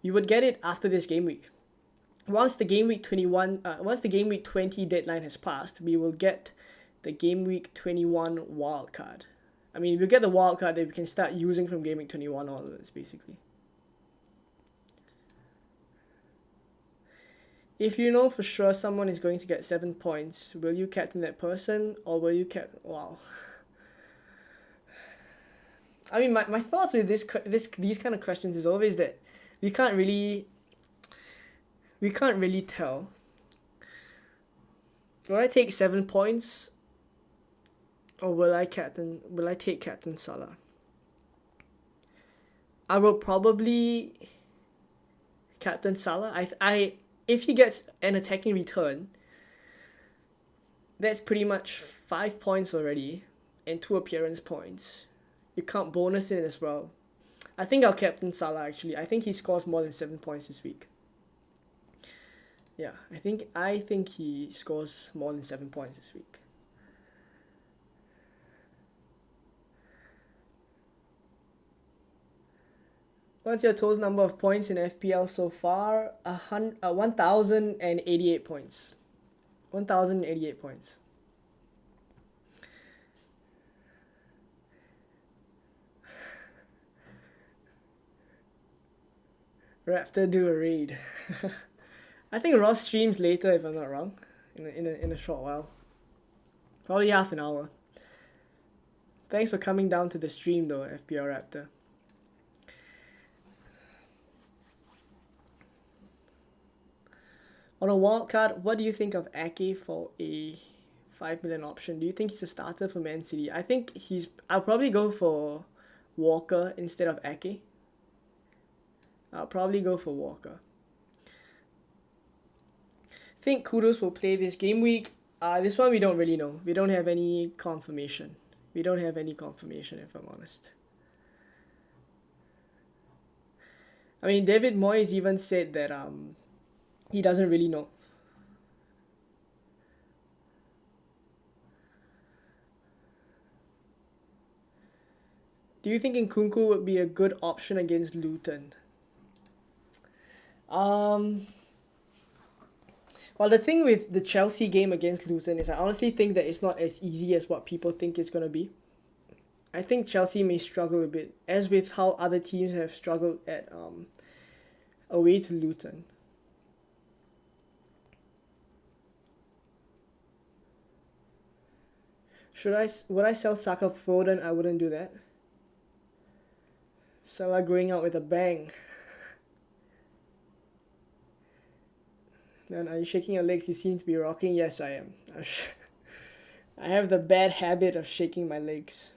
We would get it after this game week. Once the game week 20 deadline has passed, we will get the game week 21 wild card. I mean, we'll get the wild card that we can start using from game week 21 onwards, basically. If you know for sure someone is going to get 7 points, will you captain that person or will you wow. I mean, my thoughts with these kind of questions is always that we can't really tell. Will I take 7 points or will I take Captain Salah? I will probably Captain Salah. If he gets an attacking return, that's pretty much 5 points already and 2 appearance points. You can't bonus it as well. I think I'll captain Salah actually. I think he scores more than 7 points this week. Yeah, I think he scores more than 7 points this week. What's your total number of points in FPL so far? 1,088 points. 1,088 points. Raptor do a raid. I think Ross streams later if I'm not wrong. In a short while. Probably half an hour. Thanks for coming down to the stream though, FPL Raptor. On a wildcard, what do you think of Ake for a 5 million option? Do you think he's a starter for Man City? I'll probably go for Walker instead of Ake. I'll probably go for Walker. Think Kudos will play this game week. This one we don't really know. We don't have any confirmation. If I'm honest. I mean, David Moyes even said that he doesn't really know. Do you think Nkunku would be a good option against Luton? Well, the thing with the Chelsea game against Luton is I honestly think that it's not as easy as what people think it's going to be. I think Chelsea may struggle a bit, as with how other teams have struggled at away to Luton. Would I sell Saka for Foden? I wouldn't do that. Salah going out with a bang. Then are you shaking your legs? You seem to be rocking. Yes, I am. I have the bad habit of shaking my legs.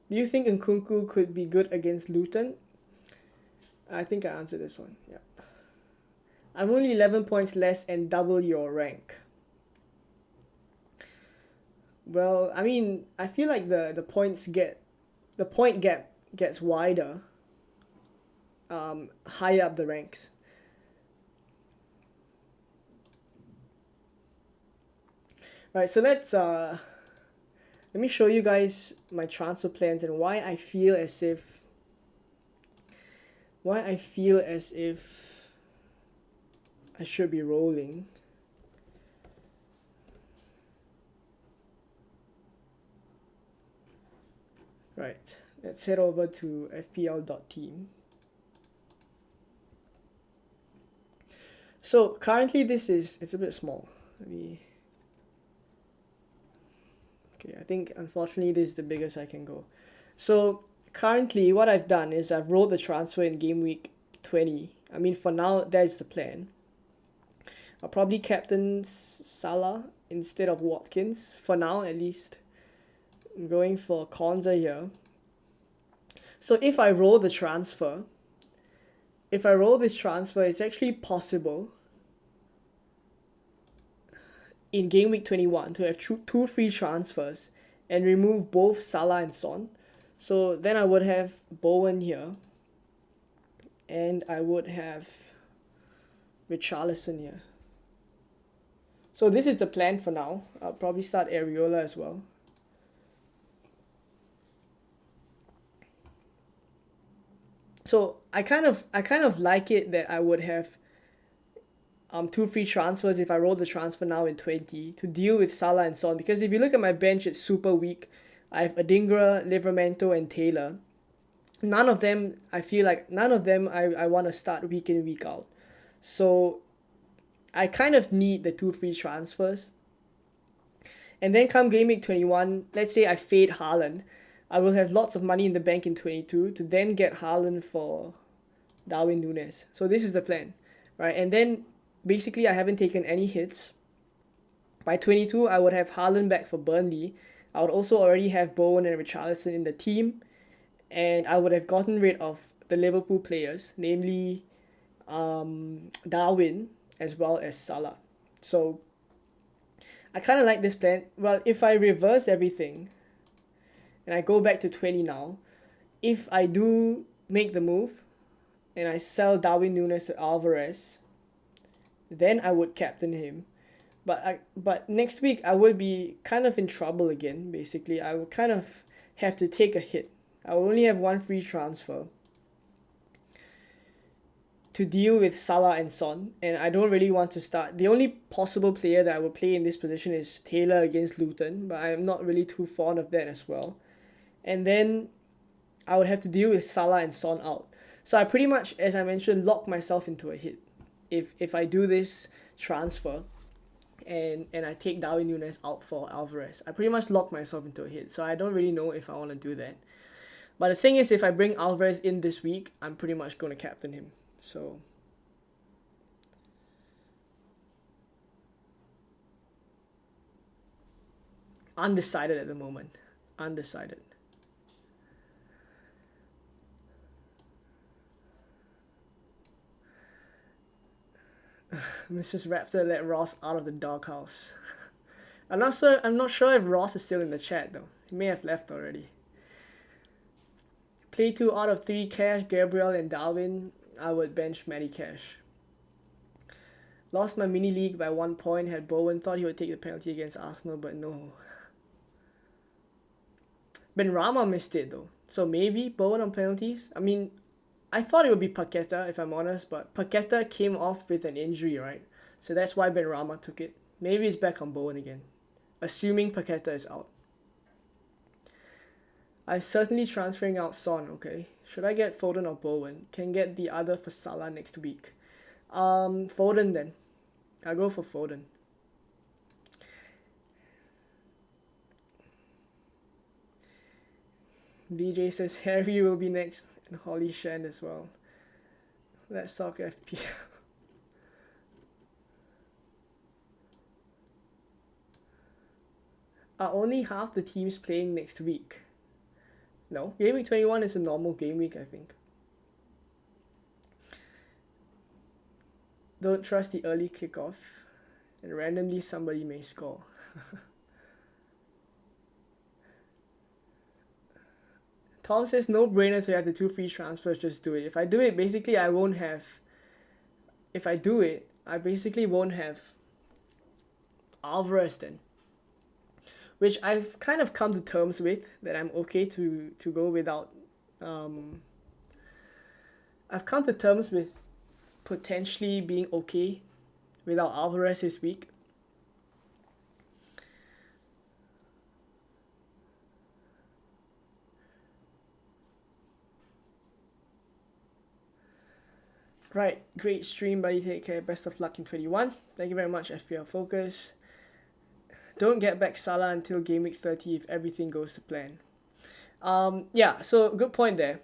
Do you think Nkunku could be good against Luton? I think I answered this one. Yeah. I'm only 11 points less and double your rank. Well, I mean, I feel like the point gap gets wider higher up the ranks. Right, so let me show you guys my transfer plans and why I feel as if I should be rolling. Right, let's head over to fpl.team. So currently it's a bit small. Okay, I think unfortunately this is the biggest I can go. So currently what I've done is I've rolled the transfer in Gameweek 20. I mean, for now, that's the plan. I'll probably captain Salah instead of Watkins, for now at least. I'm going for Konza here. So if I roll this transfer, it's actually possible in Gameweek 21 to have two free transfers and remove both Salah and Son. So then I would have Bowen here, and I would have Richarlison here. So this is the plan for now. I'll probably start Areola as well. So I kind of like it that I would have two free transfers if I roll the transfer now in 20 to deal with Salah and Son, because if you look at my bench, it's super weak. I have Adingra, Livramento, and Taylor. I feel like none of them I want to start week in, week out. So I kind of need the two free transfers. And then come Game Week 21, let's say I fade Haaland. I will have lots of money in the bank in 22 to then get Haaland for Darwin Núñez. So this is the plan, right? And then basically I haven't taken any hits. By 22, I would have Haaland back for Burnley. I would also already have Bowen and Richarlison in the team. And I would have gotten rid of the Liverpool players, namely Darwin as well as Salah. So I kind of like this plan. Well, if I reverse everything and I go back to 20 now, if I do make the move and I sell Darwin Núñez to Alvarez, then I would captain him. But next week I would be kind of in trouble again, basically. I would kind of have to take a hit. I will only have one free transfer to deal with Salah and Son, and I don't really want to start. The only possible player that I will play in this position is Taylor against Luton, but I'm not really too fond of that as well. And then I would have to deal with Salah and Son out. So I pretty much, as I mentioned, lock myself into a hit. If I do this transfer and I take Darwin Núñez out for Alvarez, I pretty much lock myself into a hit. So I don't really know if I want to do that. But the thing is, if I bring Alvarez in this week, I'm pretty much going to captain him. So undecided at the moment. Undecided. Mrs. Raptor let Ross out of the doghouse. I'm not sure if Ross is still in the chat though. He may have left already. Play 2 out of 3 Cash, Gabriel and Darwin. I would bench Matty Cash. Lost my mini league by 1 point. Had Bowen, thought he would take the penalty against Arsenal, but no. Benrahma missed it though. So maybe Bowen on penalties? I mean, I thought it would be Paqueta if I'm honest, but Paqueta came off with an injury, right? So that's why Benrahma took it. Maybe it's back on Bowen again. Assuming Paqueta is out. I'm certainly transferring out Son, okay? Should I get Foden or Bowen? Can get the other for Salah next week. Foden then. I'll go for Foden. DJ says Harry will be next and Holly Shan as well. Let's talk FPL. Are only half the teams playing next week? No, Game Week 21 is a normal game week, I think. Don't trust the early kickoff, and randomly somebody may score. Tom says no brainer, so you have the 2 free transfers, just do it. If I do it, basically I won't have, if I do it, I basically won't have Alvarez then. Which I've kind of come to terms with, that I'm okay to go without. I've come to terms with potentially being okay without Alvarez this week. Right, great stream, buddy. Take care. Best of luck in 21. Thank you very much, FPL Focus. Don't get back Salah until game week 30 if everything goes to plan. Yeah, so good point there.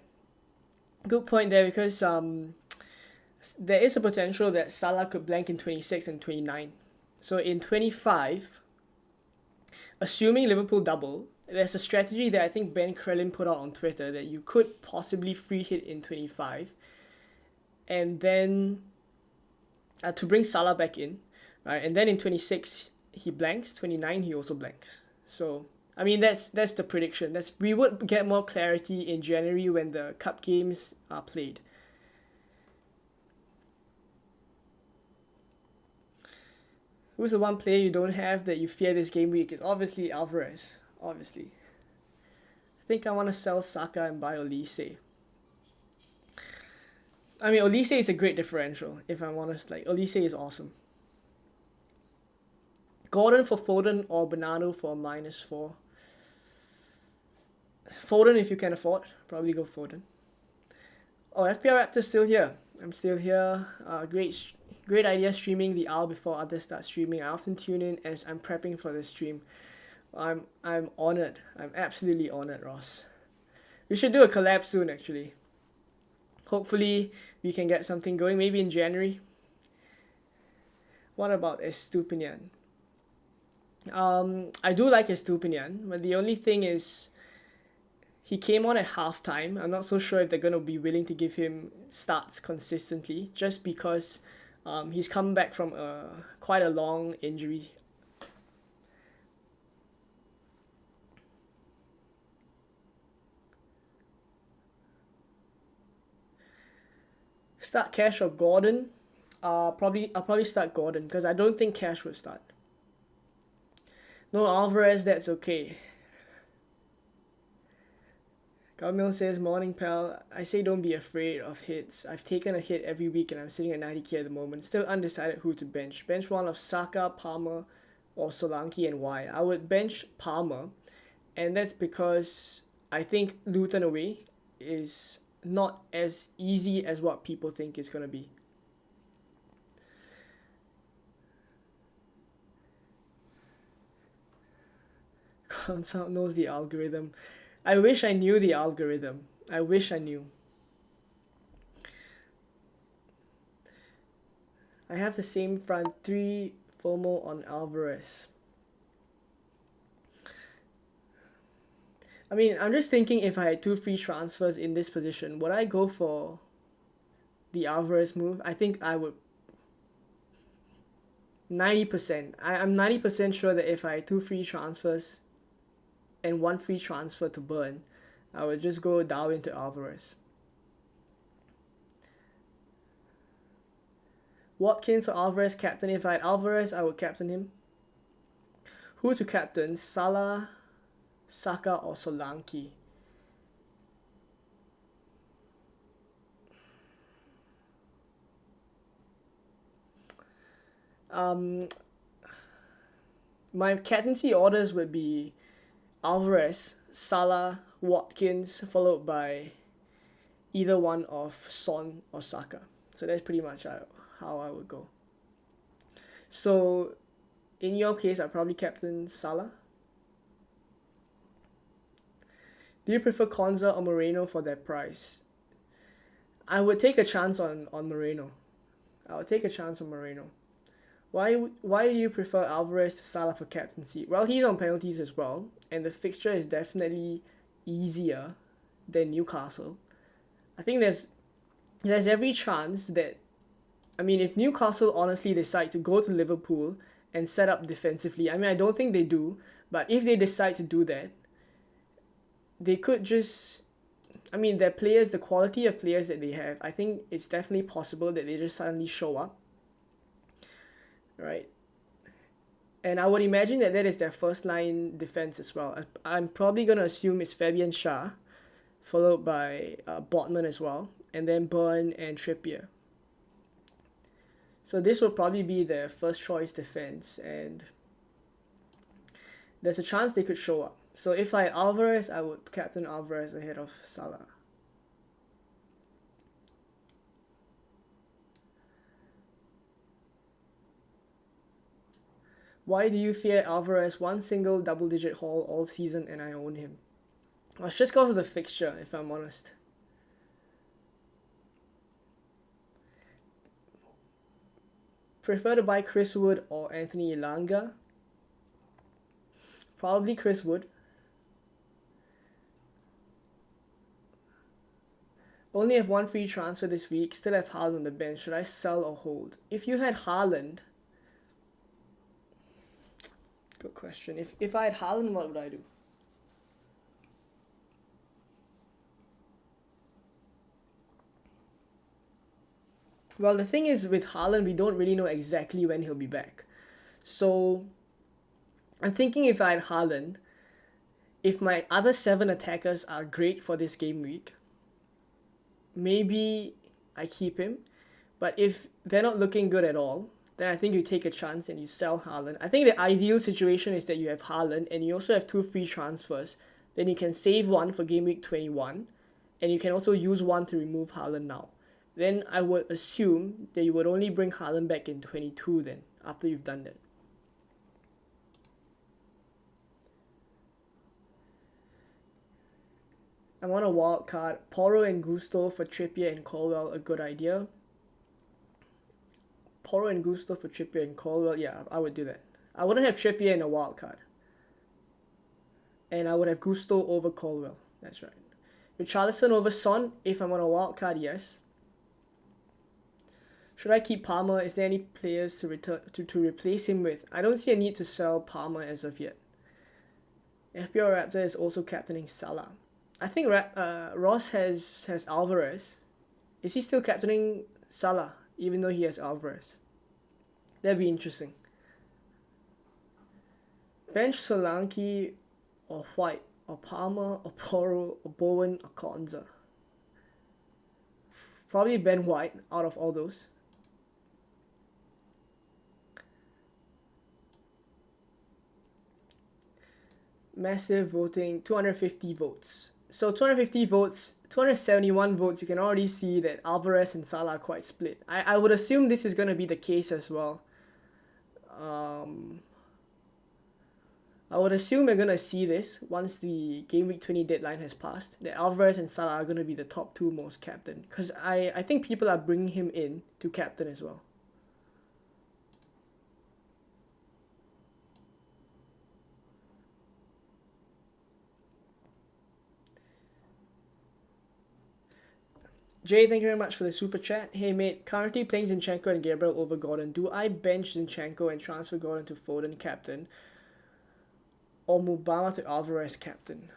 Good point there, because there is a potential that Salah could blank in 26 and 29. So in 25, assuming Liverpool double, there's a strategy that I think Ben Crellin put out on Twitter that you could possibly free hit in 25, and then to bring Salah back in, right? And then in 26 he blanks, 29 he also blanks. So I mean that's the prediction. We would get more clarity in January when the cup games are played. Who's the one player you don't have that you fear this game week? It's obviously Alvarez. Obviously. I think I want to sell Saka and buy Olise. I mean, Olise is a great differential, if I'm honest. Like, Olise is awesome. Gordon for Foden or Bernardo for -4. Foden if you can afford. Probably go Foden. Oh, FPL Raptor's still here. I'm still here. Great idea streaming the hour before others start streaming. I often tune in as I'm prepping for the stream. I'm honored. I'm absolutely honored, Ross. We should do a collab soon, actually. Hopefully we can get something going, maybe in January. What about Estupinian? I do like Estupinian, but the only thing is he came on at halftime. I'm not so sure if they're going to be willing to give him starts consistently, just because he's come back from quite a long injury. Start Cash or Gordon? I'll probably start Gordon, because I don't think Cash will start. No Alvarez, that's okay. Kamil says, morning pal. I say don't be afraid of hits. I've taken a hit every week and I'm sitting at 90k at the moment. Still undecided who to bench. Bench one of Saka, Palmer, or Solanke, and why. I would bench Palmer, and that's because I think Luton away is not as easy as what people think it's going to be. Consult knows the algorithm. I wish I knew the algorithm. I wish I knew. I have the same front 3 FOMO on Alvarez. I mean, I'm just thinking if I had 2 free transfers in this position, would I go for the Alvarez move? I think I would. 90%. I'm 90% sure that if I had 2 free transfers and 1 free transfer to burn, I would just go Darwin to Alvarez. Watkins or Alvarez captain? If I had Alvarez, I would captain him. Who to captain? Salah, Saka, or Solanke? My captaincy orders would be Alvarez, Salah, Watkins, followed by either one of Son or Saka. So that's pretty much how I would go. So in your case, I'd probably captain Salah. Do you prefer Konza or Moreno for that price? I would take a chance on Moreno. I would take a chance on Moreno. Why do you prefer Alvarez to Salah for captaincy? Well, he's on penalties as well, and the fixture is definitely easier than Newcastle. I think there's every chance that, I mean, if Newcastle honestly decide to go to Liverpool and set up defensively, I mean, I don't think they do, but if they decide to do that, they could just I mean, their players, the quality of players that they have, I think it's definitely possible that they just suddenly show up, right? And I would imagine that that is their first line defense as well. I'm probably going to assume it's Fabian Shah, followed by Botman as well, and then Burn and Trippier. So this will probably be their first choice defense, and there's a chance they could show up. So if I had Alvarez, I would captain Alvarez ahead of Salah. Why do you fear Alvarez? One single double-digit haul all season and I own him. Well, it's just because of the fixture, if I'm honest. Prefer to buy Chris Wood or Anthony Elanga? Probably Chris Wood. Only have one free transfer this week. Still have Haaland on the bench. Should I sell or hold? If you had Haaland... Good question. If I had Haaland, what would I do? Well, the thing is with Haaland, we don't really know exactly when he'll be back. So, I'm thinking if I had Haaland, if my other 7 attackers are great for this game week, maybe I keep him. But if they're not looking good at all, then I think you take a chance and you sell Haaland. I think the ideal situation is that you have Haaland and you also have 2 free transfers. Then you can save one for game week 21 and you can also use one to remove Haaland now. Then I would assume that you would only bring Haaland back in 22 then, after you've done that. I want a wild card. Porro and Gusto for Trippier and Colwell, a good idea. Porro and Gusto for Trippier and Colwell, yeah, I would do that. I wouldn't have Trippier in a wild card. And I would have Gusto over Colwell, that's right. Richarlison over Son, if I'm on a wild card, yes. Should I keep Palmer? Is there any players to replace him with? I don't see a need to sell Palmer as of yet. FPL Raptor is also captaining Salah. I think Ross has Alvarez. Is he still captaining Salah, even though he has Alvarez? That'd be interesting. Bench Solanke or White or Palmer or Porro or Bowen or Konza. Probably Ben White out of all those. Massive voting, 250 votes. So 250 votes, 271 votes, you can already see that Alvarez and Salah are quite split. I would assume this is going to be the case as well. I would assume we're going to see this once the Game Week 20 deadline has passed, that Alvarez and Salah are going to be the top 2 most captain. Because I think people are bringing him in to captain as well. Jay, thank you very much for the super chat. Hey mate, currently playing Zinchenko and Gabriel over Gordon. Do I bench Zinchenko and transfer Gordon to Foden captain? Or Mubama to Alvarez captain?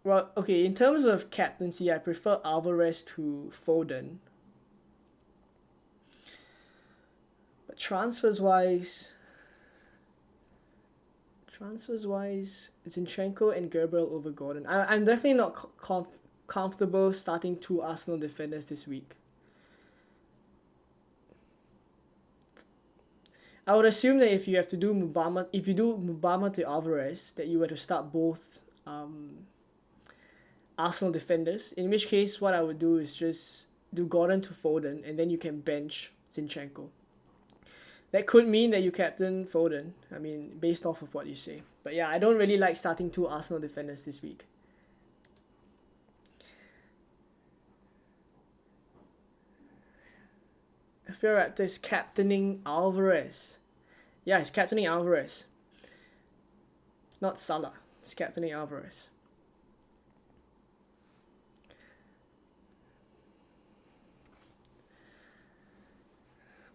Well, okay, in terms of captaincy, I prefer Alvarez to Foden. But transfers-wise, Zinchenko and Gabriel over Gordon. I'm definitely not comfortable starting 2 Arsenal defenders this week. I would assume that if you do Mubama to Alvarez, that you were to start both Arsenal defenders. In which case, what I would do is just do Gordon to Foden, and then you can bench Zinchenko. That could mean that you captain Foden. I mean, based off of what you say. But yeah, I don't really like starting 2 Arsenal defenders this week. FPL Raptor is captaining Alvarez. Yeah, he's captaining Alvarez. Not Salah. He's captaining Alvarez.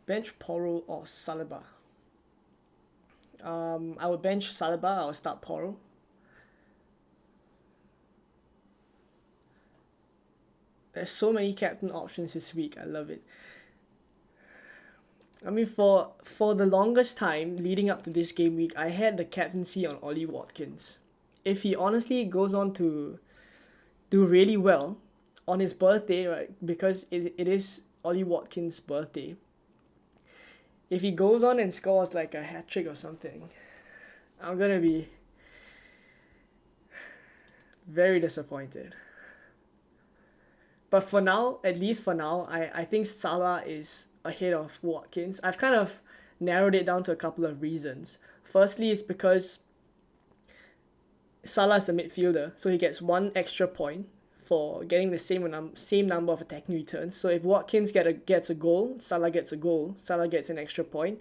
Bench Porro or Saliba? I would bench Saliba. I would start Porro. There's so many captain options this week. I love it. I mean, for the longest time leading up to this game week, I had the captaincy on Ollie Watkins. If he honestly goes on to do really well on his birthday, right? Because it is Ollie Watkins' birthday. If he goes on and scores like a hat trick or something, I'm gonna be very disappointed. But for now, at least for now, I think Salah is ahead of Watkins. I've kind of narrowed it down to a couple of reasons. Firstly, it's because Salah is the midfielder, so he gets one extra point for getting the same number of attacking returns. So if Watkins gets a goal, Salah gets a goal, Salah gets an extra point.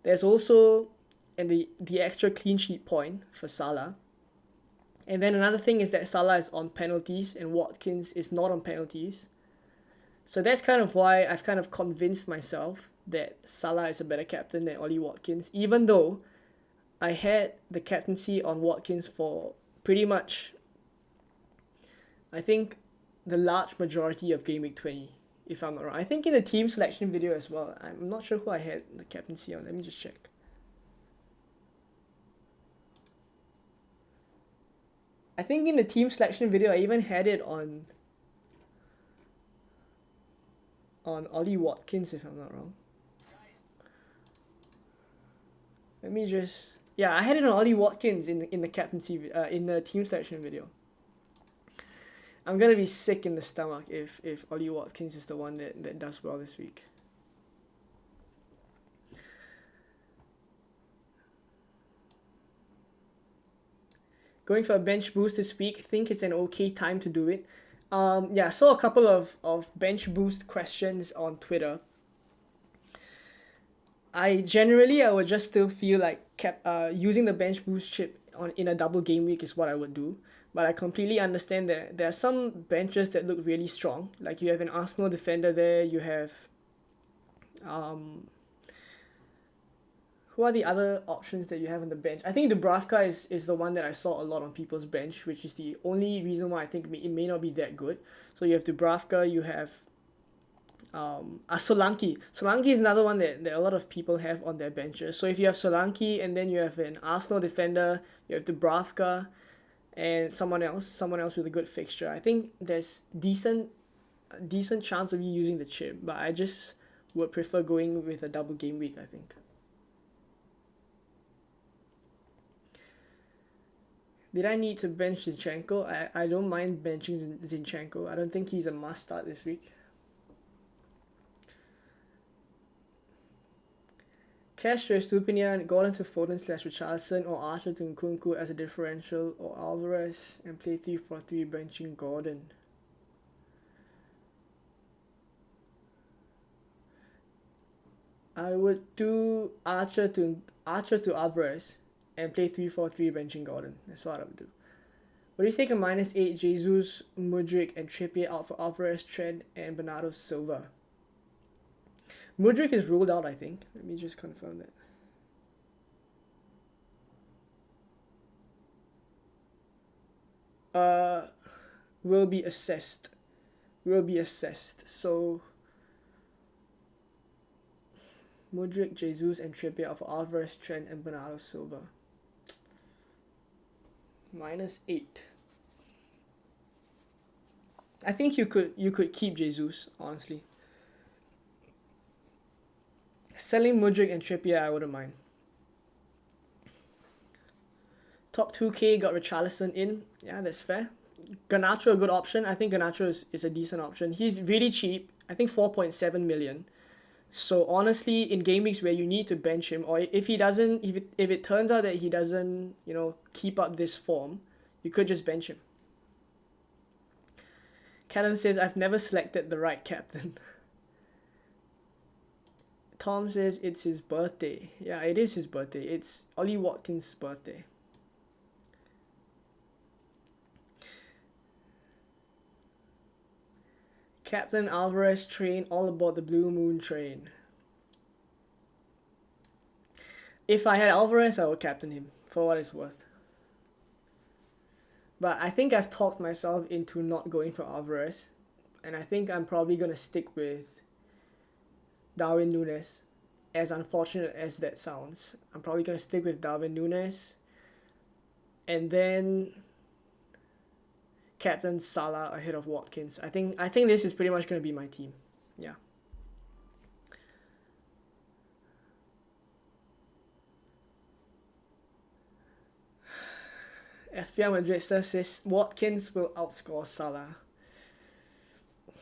There's also the extra clean sheet point for Salah. And then another thing is that Salah is on penalties and Watkins is not on penalties. So that's kind of why I've kind of convinced myself that Salah is a better captain than Ollie Watkins, even though I had the captaincy on Watkins for pretty much, I think, the large majority of Gameweek 20, if I'm not wrong. I think in the team selection video as well. I'm not sure who I had the captaincy on. Let me just check. I think in the team selection video, I even had it on Ollie Watkins, if I'm not wrong. Let me just... Yeah, I had it on Ollie Watkins in the captaincy, in the team selection video. I'm gonna be sick in the stomach if Ollie Watkins is the one that does well this week. Going for a bench boost this week, think it's an okay time to do it. Yeah, I saw a couple of bench boost questions on Twitter. I would just still feel like using the bench boost chip in a double game week is what I would do. But I completely understand that there are some benches that look really strong. Like you have an Arsenal defender there, you have who are the other options that you have on the bench? I think Dubravka is the one that I saw a lot on people's bench, which is the only reason why I think it may not be that good. So you have Dubravka, you have Solanke. Solanke is another one that a lot of people have on their benches. So if you have Solanke and then you have an Arsenal defender, you have Dubravka and someone else with a good fixture, I think there's decent chance of you using the chip, but I just would prefer going with a double game week, I think. Did I need to bench Zinchenko? I don't mind benching Zinchenko. I don't think he's a must start this week. Cash to Estupinian, Gordon to Foden / Richarlison, or Archer to Nkunku as a differential, or Alvarez and play 3-4-3 benching Gordon. I would do Archer to Alvarez and play 3-4-3 benching Gordon. That's what I would do. What do you think of -8 Jesus, Mudryk, and Trippier out for Alvarez, Trent, and Bernardo Silva? Mudryk is ruled out, I think. Let me just confirm that. Will be assessed. So Mudryk, Jesus, and Trippier out for Alvarez, Trent, and Bernardo Silva. -8. I think you could keep Jesus, honestly. Selling Mudryk and Trippier, I wouldn't mind. Top 2K got Richarlison in. Yeah, that's fair. Garnacho, a good option. I think Garnacho is a decent option. He's really cheap. I think 4.7 million. So honestly, in game weeks where you need to bench him, or if it turns out that he doesn't, keep up this form, you could just bench him. Callum says, I've never selected the right captain. Tom says it's his birthday. Yeah, it is his birthday. It's Ollie Watkins' birthday. Captain Alvarez train all aboard the Blue Moon train. If I had Alvarez, I would captain him for what it's worth. But I think I've talked myself into not going for Alvarez, and I think I'm probably gonna stick with Darwin Núñez. As unfortunate as that sounds, I'm probably gonna stick with Darwin Núñez, and then captain Salah ahead of Watkins. I think this is pretty much gonna be my team. Yeah. FPL Madridista says Watkins will outscore Salah.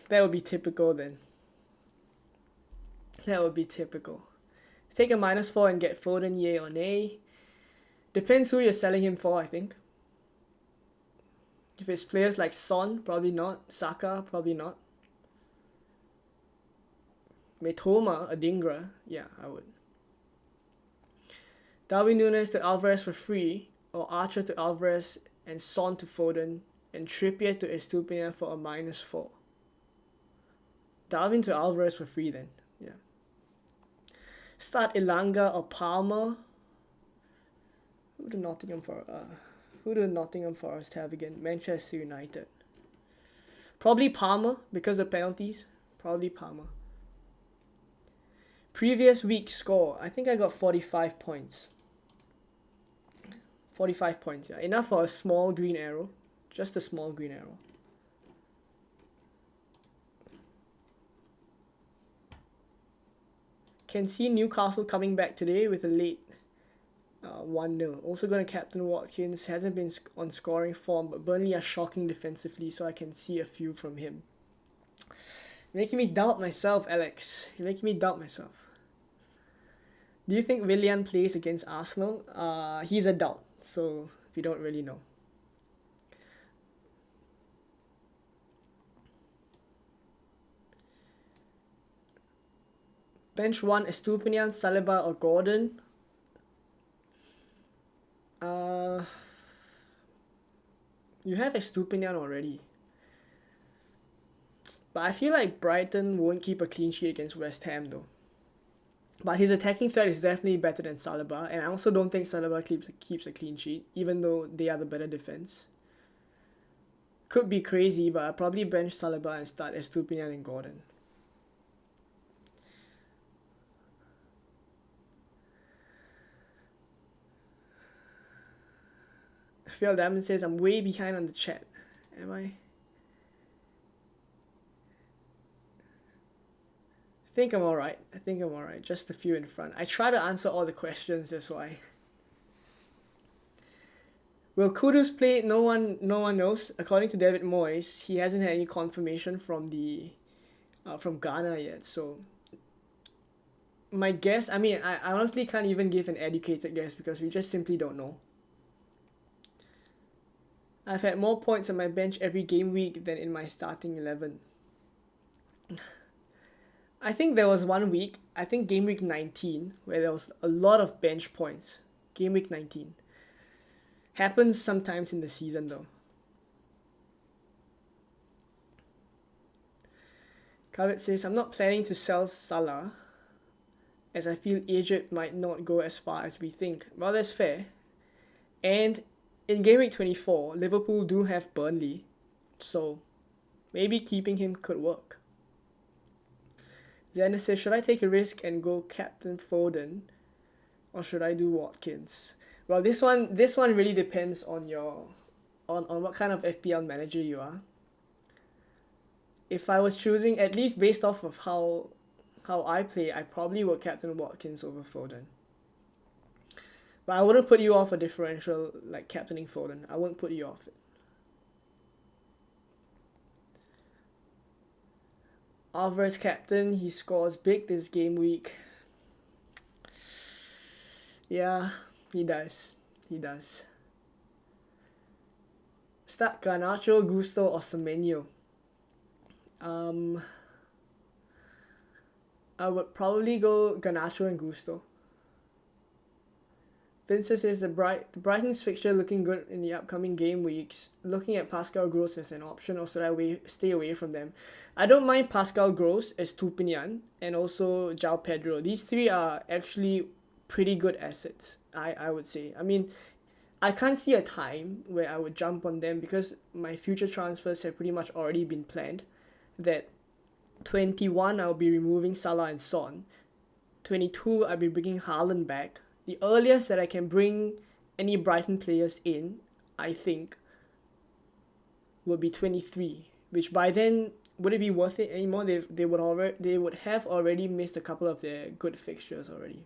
That would be typical then. That would be typical. Take a -4 and get Foden, yay or nay. Depends who you're selling him for, I think. If it's players like Son, probably not. Saka, probably not. Mitoma, Adingra, yeah, I would. Darwin Núñez to Alvarez for free, or Archer to Alvarez and Son to Foden, and Trippier to Estupiñán for a -4. Darwin to Alvarez for free then, yeah. Start Elanga or Palmer. Who do Nottingham Forest have again? Manchester United. Probably Palmer because of penalties. Probably Palmer. Previous week score. I think I got 45 points. 45 points, yeah. Enough for a small green arrow. Just a small green arrow. Can see Newcastle coming back today with a late 1-0. Also going to captain Watkins. Hasn't been on scoring form, but Burnley are shocking defensively, so I can see a few from him. You're making me doubt myself, Alex. You're making me doubt myself. Do you think Willian plays against Arsenal? He's a doubt, so we don't really know. Bench 1, Estupiñán, Saliba or Gordon? You have Estupiñán already. But I feel like Brighton won't keep a clean sheet against West Ham though. But his attacking threat is definitely better than Saliba, and I also don't think Saliba keeps a clean sheet, even though they are the better defense. Could be crazy, but I'll probably bench Saliba and start Estupiñán and Gordon. Phil Diamond says I'm way behind on the chat. Am I? I think I'm alright. Just a few in front. I try to answer all the questions, that's why. Will Kudus play? No one knows. According to David Moyes, he hasn't had any confirmation from Ghana yet. So my guess, I mean, I honestly can't even give an educated guess because we just simply don't know. I've had more points on my bench every game week than in my starting 11. I think there was one week, I think game week 19, where there was a lot of bench points. Game week 19. Happens sometimes in the season though. Khaled says, I'm not planning to sell Salah, as I feel Egypt might not go as far as we think. Well, that's fair. And in game week 24, Liverpool do have Burnley, so maybe keeping him could work. Xander says, should I take a risk and go captain Foden, or should I do Watkins? Well, this one really depends on on what kind of FPL manager you are. If I was choosing, at least based off of how I play, I probably would captain Watkins over Foden. But I wouldn't put you off a differential like captaining Foden. I wouldn't put you off it. Alvarez captain, he scores big this game week. Yeah, he does. Start Garnacho, Gusto, or Semenyo. I would probably go Garnacho and Gusto. Vincent says Brighton's fixture looking good in the upcoming game weeks. Looking at Pascal Gross as an option, or should I stay away from them? I don't mind Pascal Gross, Estupiñán, and also João Pedro. These three are actually pretty good assets, I would say. I mean, I can't see a time where I would jump on them because my future transfers have pretty much already been planned. That 21, I'll be removing Salah and Son. 22, I'll be bringing Haaland back. The earliest that I can bring any Brighton players in, I think, would be 23, which by then, would it be worth it anymore? They would have already missed a couple of their good fixtures already.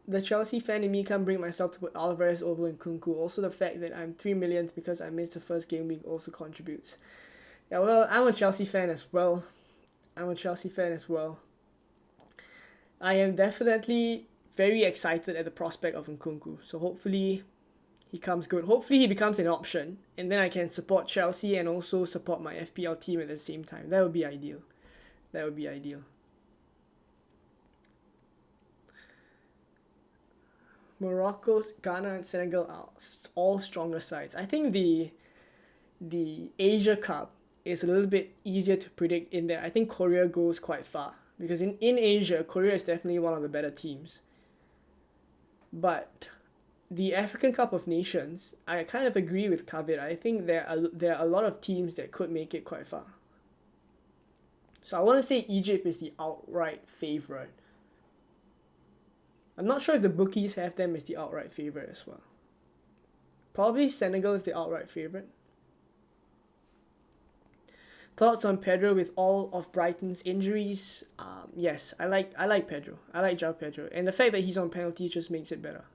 The Chelsea fan in me can't bring myself to put Alvarez over Nkunku. Also, the fact that I'm 3 millionth because I missed the first game week also contributes. Yeah, well, I'm a Chelsea fan as well. I am definitely very excited at the prospect of Nkunku. So hopefully he comes good. Hopefully he becomes an option, and then I can support Chelsea and also support my FPL team at the same time. That would be ideal. Morocco, Ghana, and Senegal are all stronger sides. I think the Asia Cup is a little bit easier to predict in that I think Korea goes quite far because in Asia, Korea is definitely one of the better teams. But the African Cup of Nations, I kind of agree with Kabir. I think there are a lot of teams that could make it quite far. So I want to say Egypt is the outright favorite. I'm not sure if the bookies have them as the outright favorite as well. Probably Senegal is the outright favorite. Thoughts on Pedro with all of Brighton's injuries? Yes, I like Pedro. I like João Pedro. And the fact that he's on penalties just makes it better.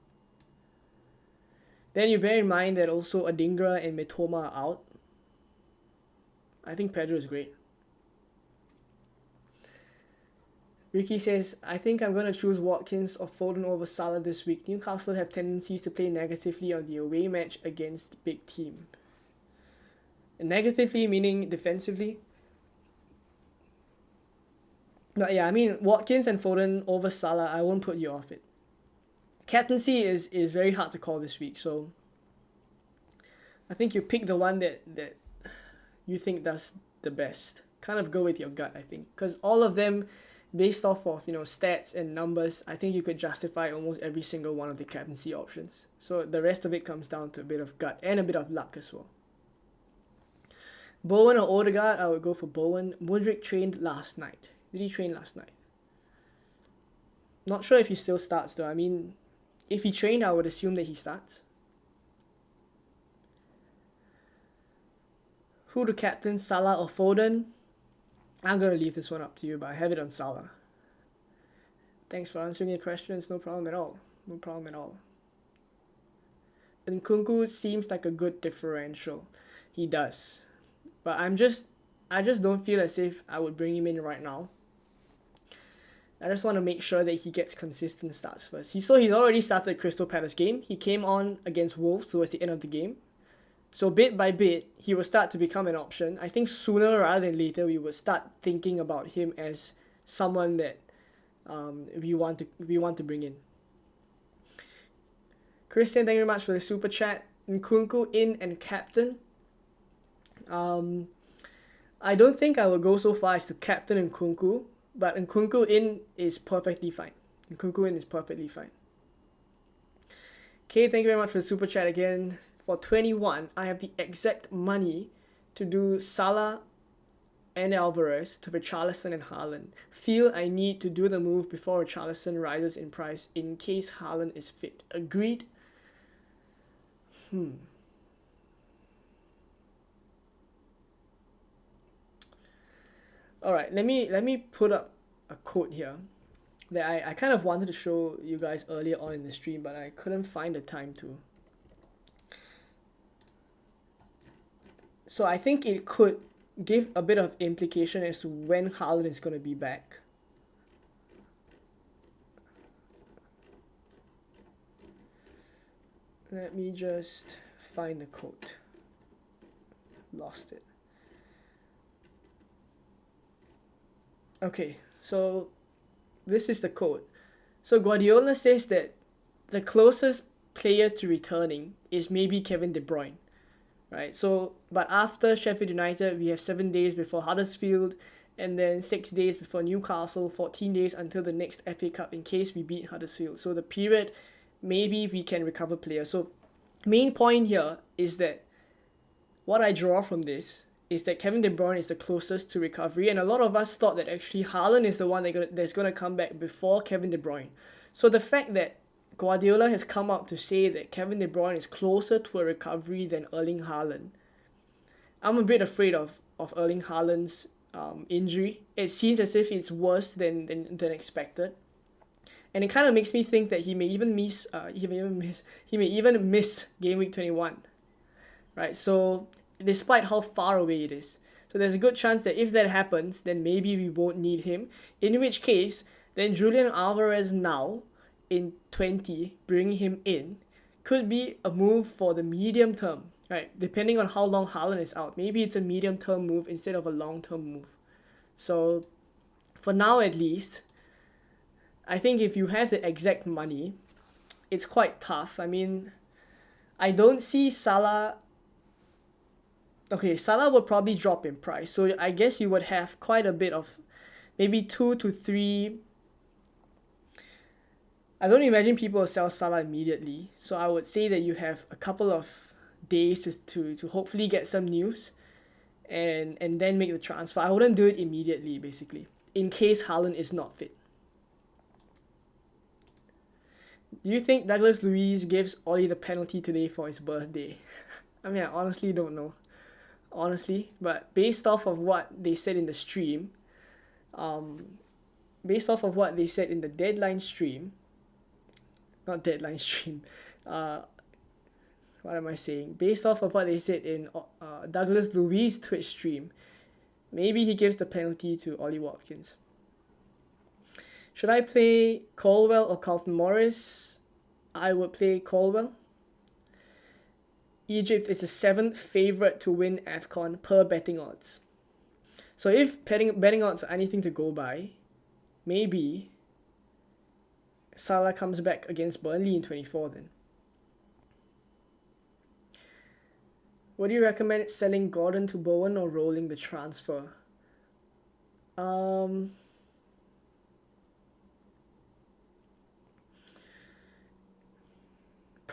Then you bear in mind that also Adingra and Mitoma are out. I think Pedro is great. Ricky says, I think I'm going to choose Watkins or Foden over Salah this week. Newcastle have tendencies to play negatively on the away match against big team. Negatively meaning defensively. But yeah, I mean, Watkins and Foden over Salah, I won't put you off it. Captaincy is very hard to call this week, so I think you pick the one that you think does the best. Kind of go with your gut, I think. Because all of them, based off of stats and numbers, I think you could justify almost every single one of the captaincy options. So the rest of it comes down to a bit of gut and a bit of luck as well. Bowen or Odegaard, I would go for Bowen. Mudryk trained last night. Did he train last night? Not sure if he still starts though. I mean, if he trained, I would assume that he starts. Who to captain, Salah or Foden? I'm going to leave this one up to you, but I have it on Salah. Thanks for answering your questions. No problem at all. Nkunku seems like a good differential. He does. But I just don't feel as if I would bring him in right now. I just want to make sure that he gets consistent starts first. He's already started Crystal Palace game. He came on against Wolves towards the end of the game. So bit by bit, he will start to become an option. I think sooner rather than later, we will start thinking about him as someone that we want to bring in. Christian, thank you very much for the super chat. Nkunku in and captain. I don't think I will go so far as to captain Nkunku, but Nkunku in is perfectly fine. Okay, thank you very much for the super chat again. For 21, I have the exact money to do Salah and Alvarez to Richarlison and Haaland. Feel I need to do the move before Richarlison rises in price in case Haaland is fit. Agreed? Alright, let me put up a quote here that I kind of wanted to show you guys earlier on in the stream, but I couldn't find the time to. So I think it could give a bit of implication as to when Haaland is going to be back. Let me just find the quote. Lost it. Okay, so this is the quote. So Guardiola says that the closest player to returning is maybe Kevin De Bruyne. Right, so but after Sheffield United, we have 7 days before Huddersfield, and then 6 days before Newcastle, 14 days until the next FA Cup in case we beat Huddersfield. So the period, maybe we can recover players. So main point here is that what I draw from this is that Kevin De Bruyne is the closest to recovery, and a lot of us thought that actually Haaland is the one that's going to come back before Kevin De Bruyne. So the fact that Guardiola has come out to say that Kevin De Bruyne is closer to a recovery than Erling Haaland, I'm a bit afraid of Erling Haaland's injury. It seems as if it's worse than expected, and it kind of makes me think that he may even miss game week 21, right? So despite how far away it is, so there's a good chance that if that happens, then maybe we won't need him. In which case, then Julian Alvarez now in 20, bringing him in could be a move for the medium term, right? Depending on how long Haaland is out, maybe it's a medium term move instead of a long term move. So for now at least, I think if you have the exact money, it's quite tough. I mean, I don't see Salah. Okay, Salah will probably drop in price, so I guess you would have quite a bit of maybe 2 to 3. I don't imagine people will sell Salah immediately, so I would say that you have a couple of days to hopefully get some news and then make the transfer. I wouldn't do it immediately, basically, in case Haaland is not fit. Do you think Douglas Luiz gives Oli the penalty today for his birthday? I mean, I honestly don't know. But based off of what they said in the stream, based off of what they said in the deadline stream, not deadline stream, what am I saying? Based off of what they said in Douglas Luiz's Twitch stream, maybe he gives the penalty to Ollie Watkins. Should I play Colwell or Carlton Morris? I would play Colwell. Egypt is the 7th favourite to win AFCON per betting odds. So if betting odds are anything to go by, maybe Salah comes back against Burnley in 24 then. Would you recommend selling Gordon to Bowen or rolling the transfer?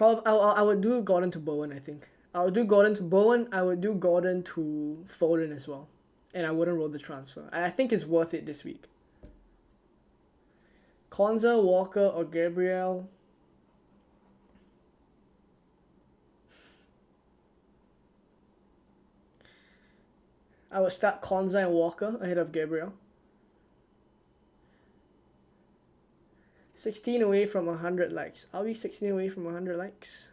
I would do Gordon to Bowen, I think. I would do Gordon to Bowen. I would do Gordon to Foden as well. And I wouldn't roll the transfer. I think it's worth it this week. Konza, Walker, or Gabriel? I would start Konza and Walker ahead of Gabriel. 16 away from 100 likes. Are we 16 away from 100 likes?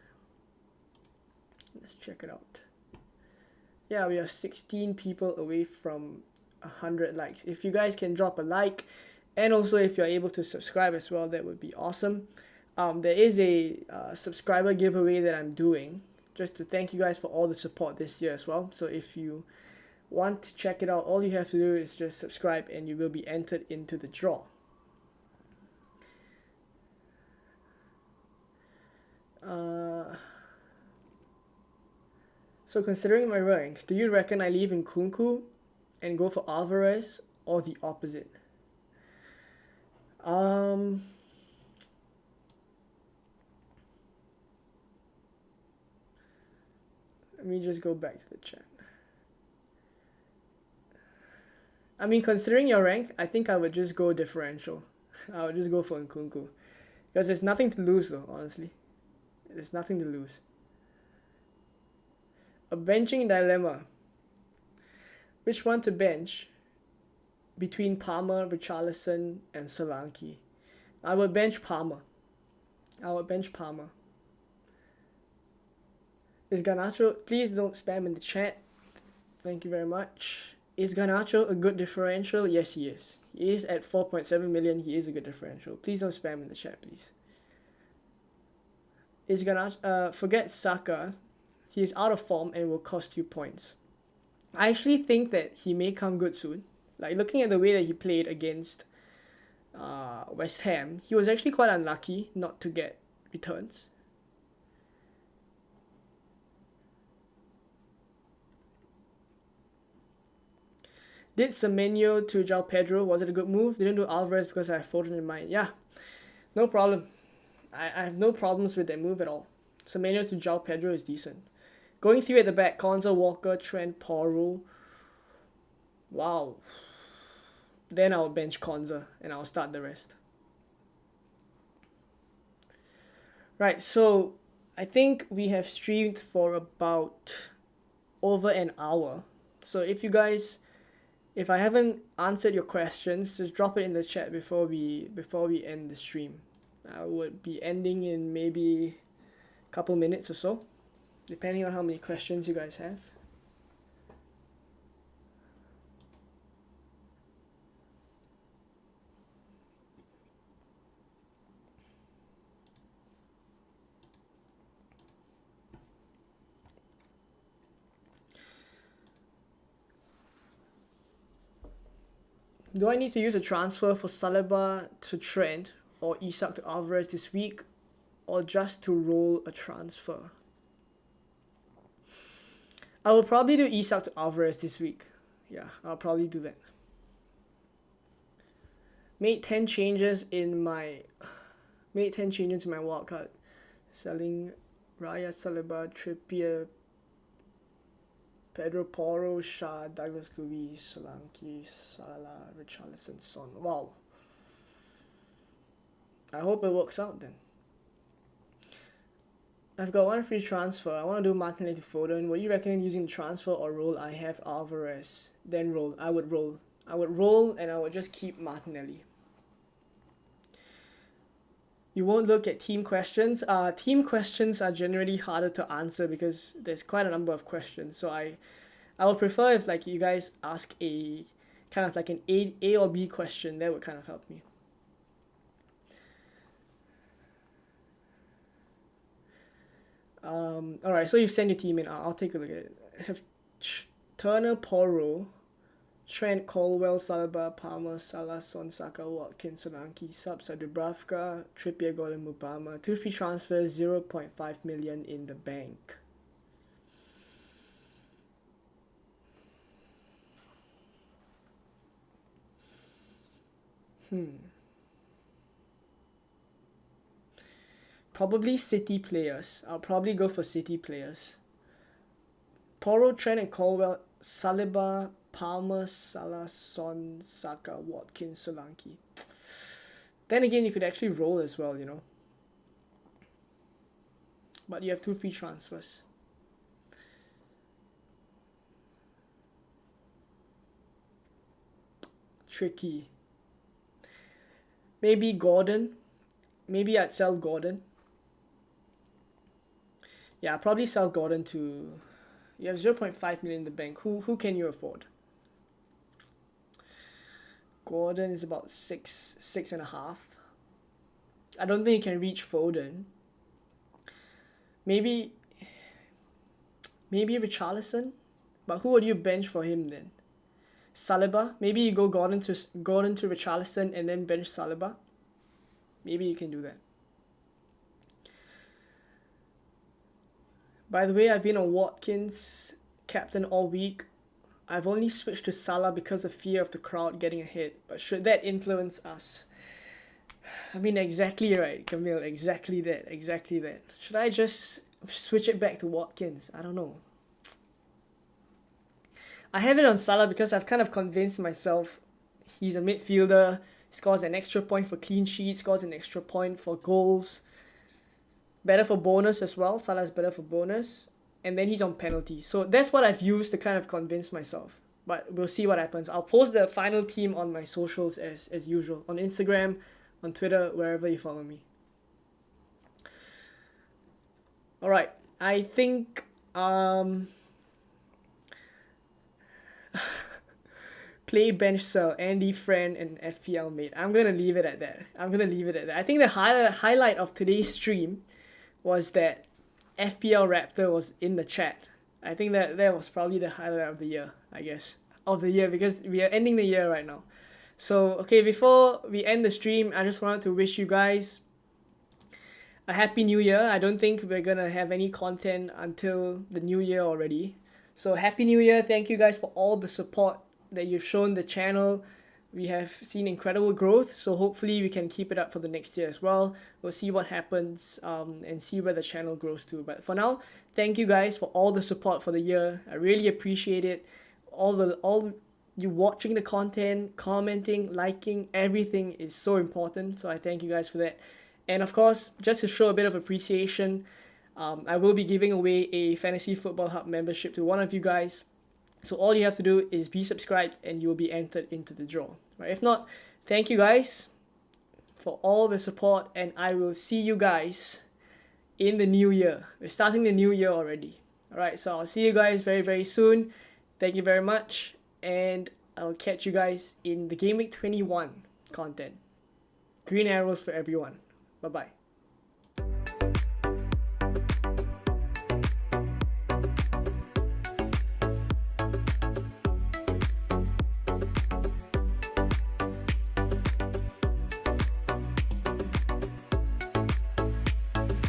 Let's check it out. Yeah, we are 16 people away from 100 likes. If you guys can drop a like, and also if you're able to subscribe as well, that would be awesome. There is a subscriber giveaway that I'm doing, just to thank you guys for all the support this year as well. So if you want to check it out, all you have to do is just subscribe and you will be entered into the draw. So considering my rank, do you reckon I leave Nkunku and go for Alvarez or the opposite? Let me just go back to the chat. I mean, considering your rank, I think I would just go differential. I would just go for Nkunku. Because there's nothing to lose though, honestly. There's nothing to lose. A benching dilemma. Which one to bench between Palmer, Richarlison, and Solanke? I would bench Palmer. Is Garnacho... Please don't spam in the chat. Thank you very much. Is Garnacho a good differential? Yes, he is. He is at 4.7 million. He is a good differential. Please don't spam in the chat, please. Is Garnacho... forget Saka. He is out of form and will cost you points. I actually think that he may come good soon. Like, looking at the way that he played against West Ham, he was actually quite unlucky not to get returns. Did Semenyo to João Pedro, was it a good move? Didn't do Alvarez because I have Foden in mind. Yeah, no problem. I have no problems with that move at all. Semenyo to João Pedro is decent. Going through at the back, Konza, Walker, Trent, Porro. Wow. Then I'll bench Konza and I'll start the rest. Right, so I think we have streamed for about over an hour. So if I haven't answered your questions, just drop it in the chat before we end the stream. I would be ending in maybe a couple minutes or so, depending on how many questions you guys have. Do I need to use a transfer for Saliba to Trent or Isak to Alvarez this week, or just to roll a transfer? I will probably do Isak to Alvarez this week. Yeah, I'll probably do that. Made 10 changes in my wildcard. Selling Raya, Saliba, Trippier, Pedro Porro, Shah, Douglas Luiz, Solanke, Salah, Richarlison, Son. Wow. I hope it works out then. I've got one free transfer. I want to do Martinelli to Foden. Would you recommend using transfer or roll? I have Alvarez. Then roll. I would roll and I would just keep Martinelli. You won't look at team questions. Team questions are generally harder to answer because there's quite a number of questions. So I would prefer if like you guys ask a kind of like an A or B question. That would kind of help me. Alright, so you've sent your team in. I'll take a look at it. I have Turner, Porro, Trent, Colwell, Saliba, Palmer, Salah, Son, Saka, Watkins, Solanke. Subs are Dubravka, Trippier, Gordon, Mubama. 2 free transfers, 0.5 million in the bank. Probably City players. I'll probably go for City players. Porro, Trent, and Colwell, Saliba, Palmer, Salah, Son, Saka, Watkins, Solanke. Then again, you could actually roll as well, you know. But you have 2 free transfers. Tricky. Maybe Gordon. Maybe I'd sell Gordon. Yeah, I'll probably sell Gordon to... You have 0.5 million in the bank. Who can you afford? Gordon is about 6.5. I don't think you can reach Foden. Maybe Richarlison? But who would you bench for him then? Saliba? Maybe you go Gordon to Richarlison and then bench Saliba? Maybe you can do that. By the way, I've been on Watkins captain all week. I've only switched to Salah because of fear of the crowd getting a hit. But should that influence us? I mean, exactly right, Camille. Exactly that. Should I just switch it back to Watkins? I don't know. I have it on Salah because I've kind of convinced myself he's a midfielder, scores an extra point for clean sheet, scores an extra point for goals. Better for bonus as well. Salah's better for bonus. And then he's on penalty. So that's what I've used to kind of convince myself. But we'll see what happens. I'll post the final team on my socials as usual. On Instagram, on Twitter, wherever you follow me. Alright. I think... Play bench sell, Andy friend and FPL mate. I'm gonna leave it at that. I think the highlight of today's stream was that FPL Raptor was in the chat. I think that was probably the highlight of the year, I guess. Of the year, because we are ending the year right now. So, okay, before we end the stream, I just wanted to wish you guys a happy new year. I don't think we're gonna have any content until the new year already. So, happy new year. Thank you guys for all the support that you've shown the channel. We have seen incredible growth, so hopefully we can keep it up for the next year as well. We'll see what happens and see where the channel grows to. But for now, thank you guys for all the support for the year. I really appreciate it. All you watching the content, commenting, liking, everything is so important. So I thank you guys for that. And of course, just to show a bit of appreciation, I will be giving away a Fantasy Football Hub membership to one of you guys. So all you have to do is be subscribed and you will be entered into the draw. Right? If not, thank you guys for all the support, and I will see you guys in the new year. We're starting the new year already. Alright, so I'll see you guys very, very soon. Thank you very much, and I'll catch you guys in the Gameweek 21 content. Green arrows for everyone. Bye-bye.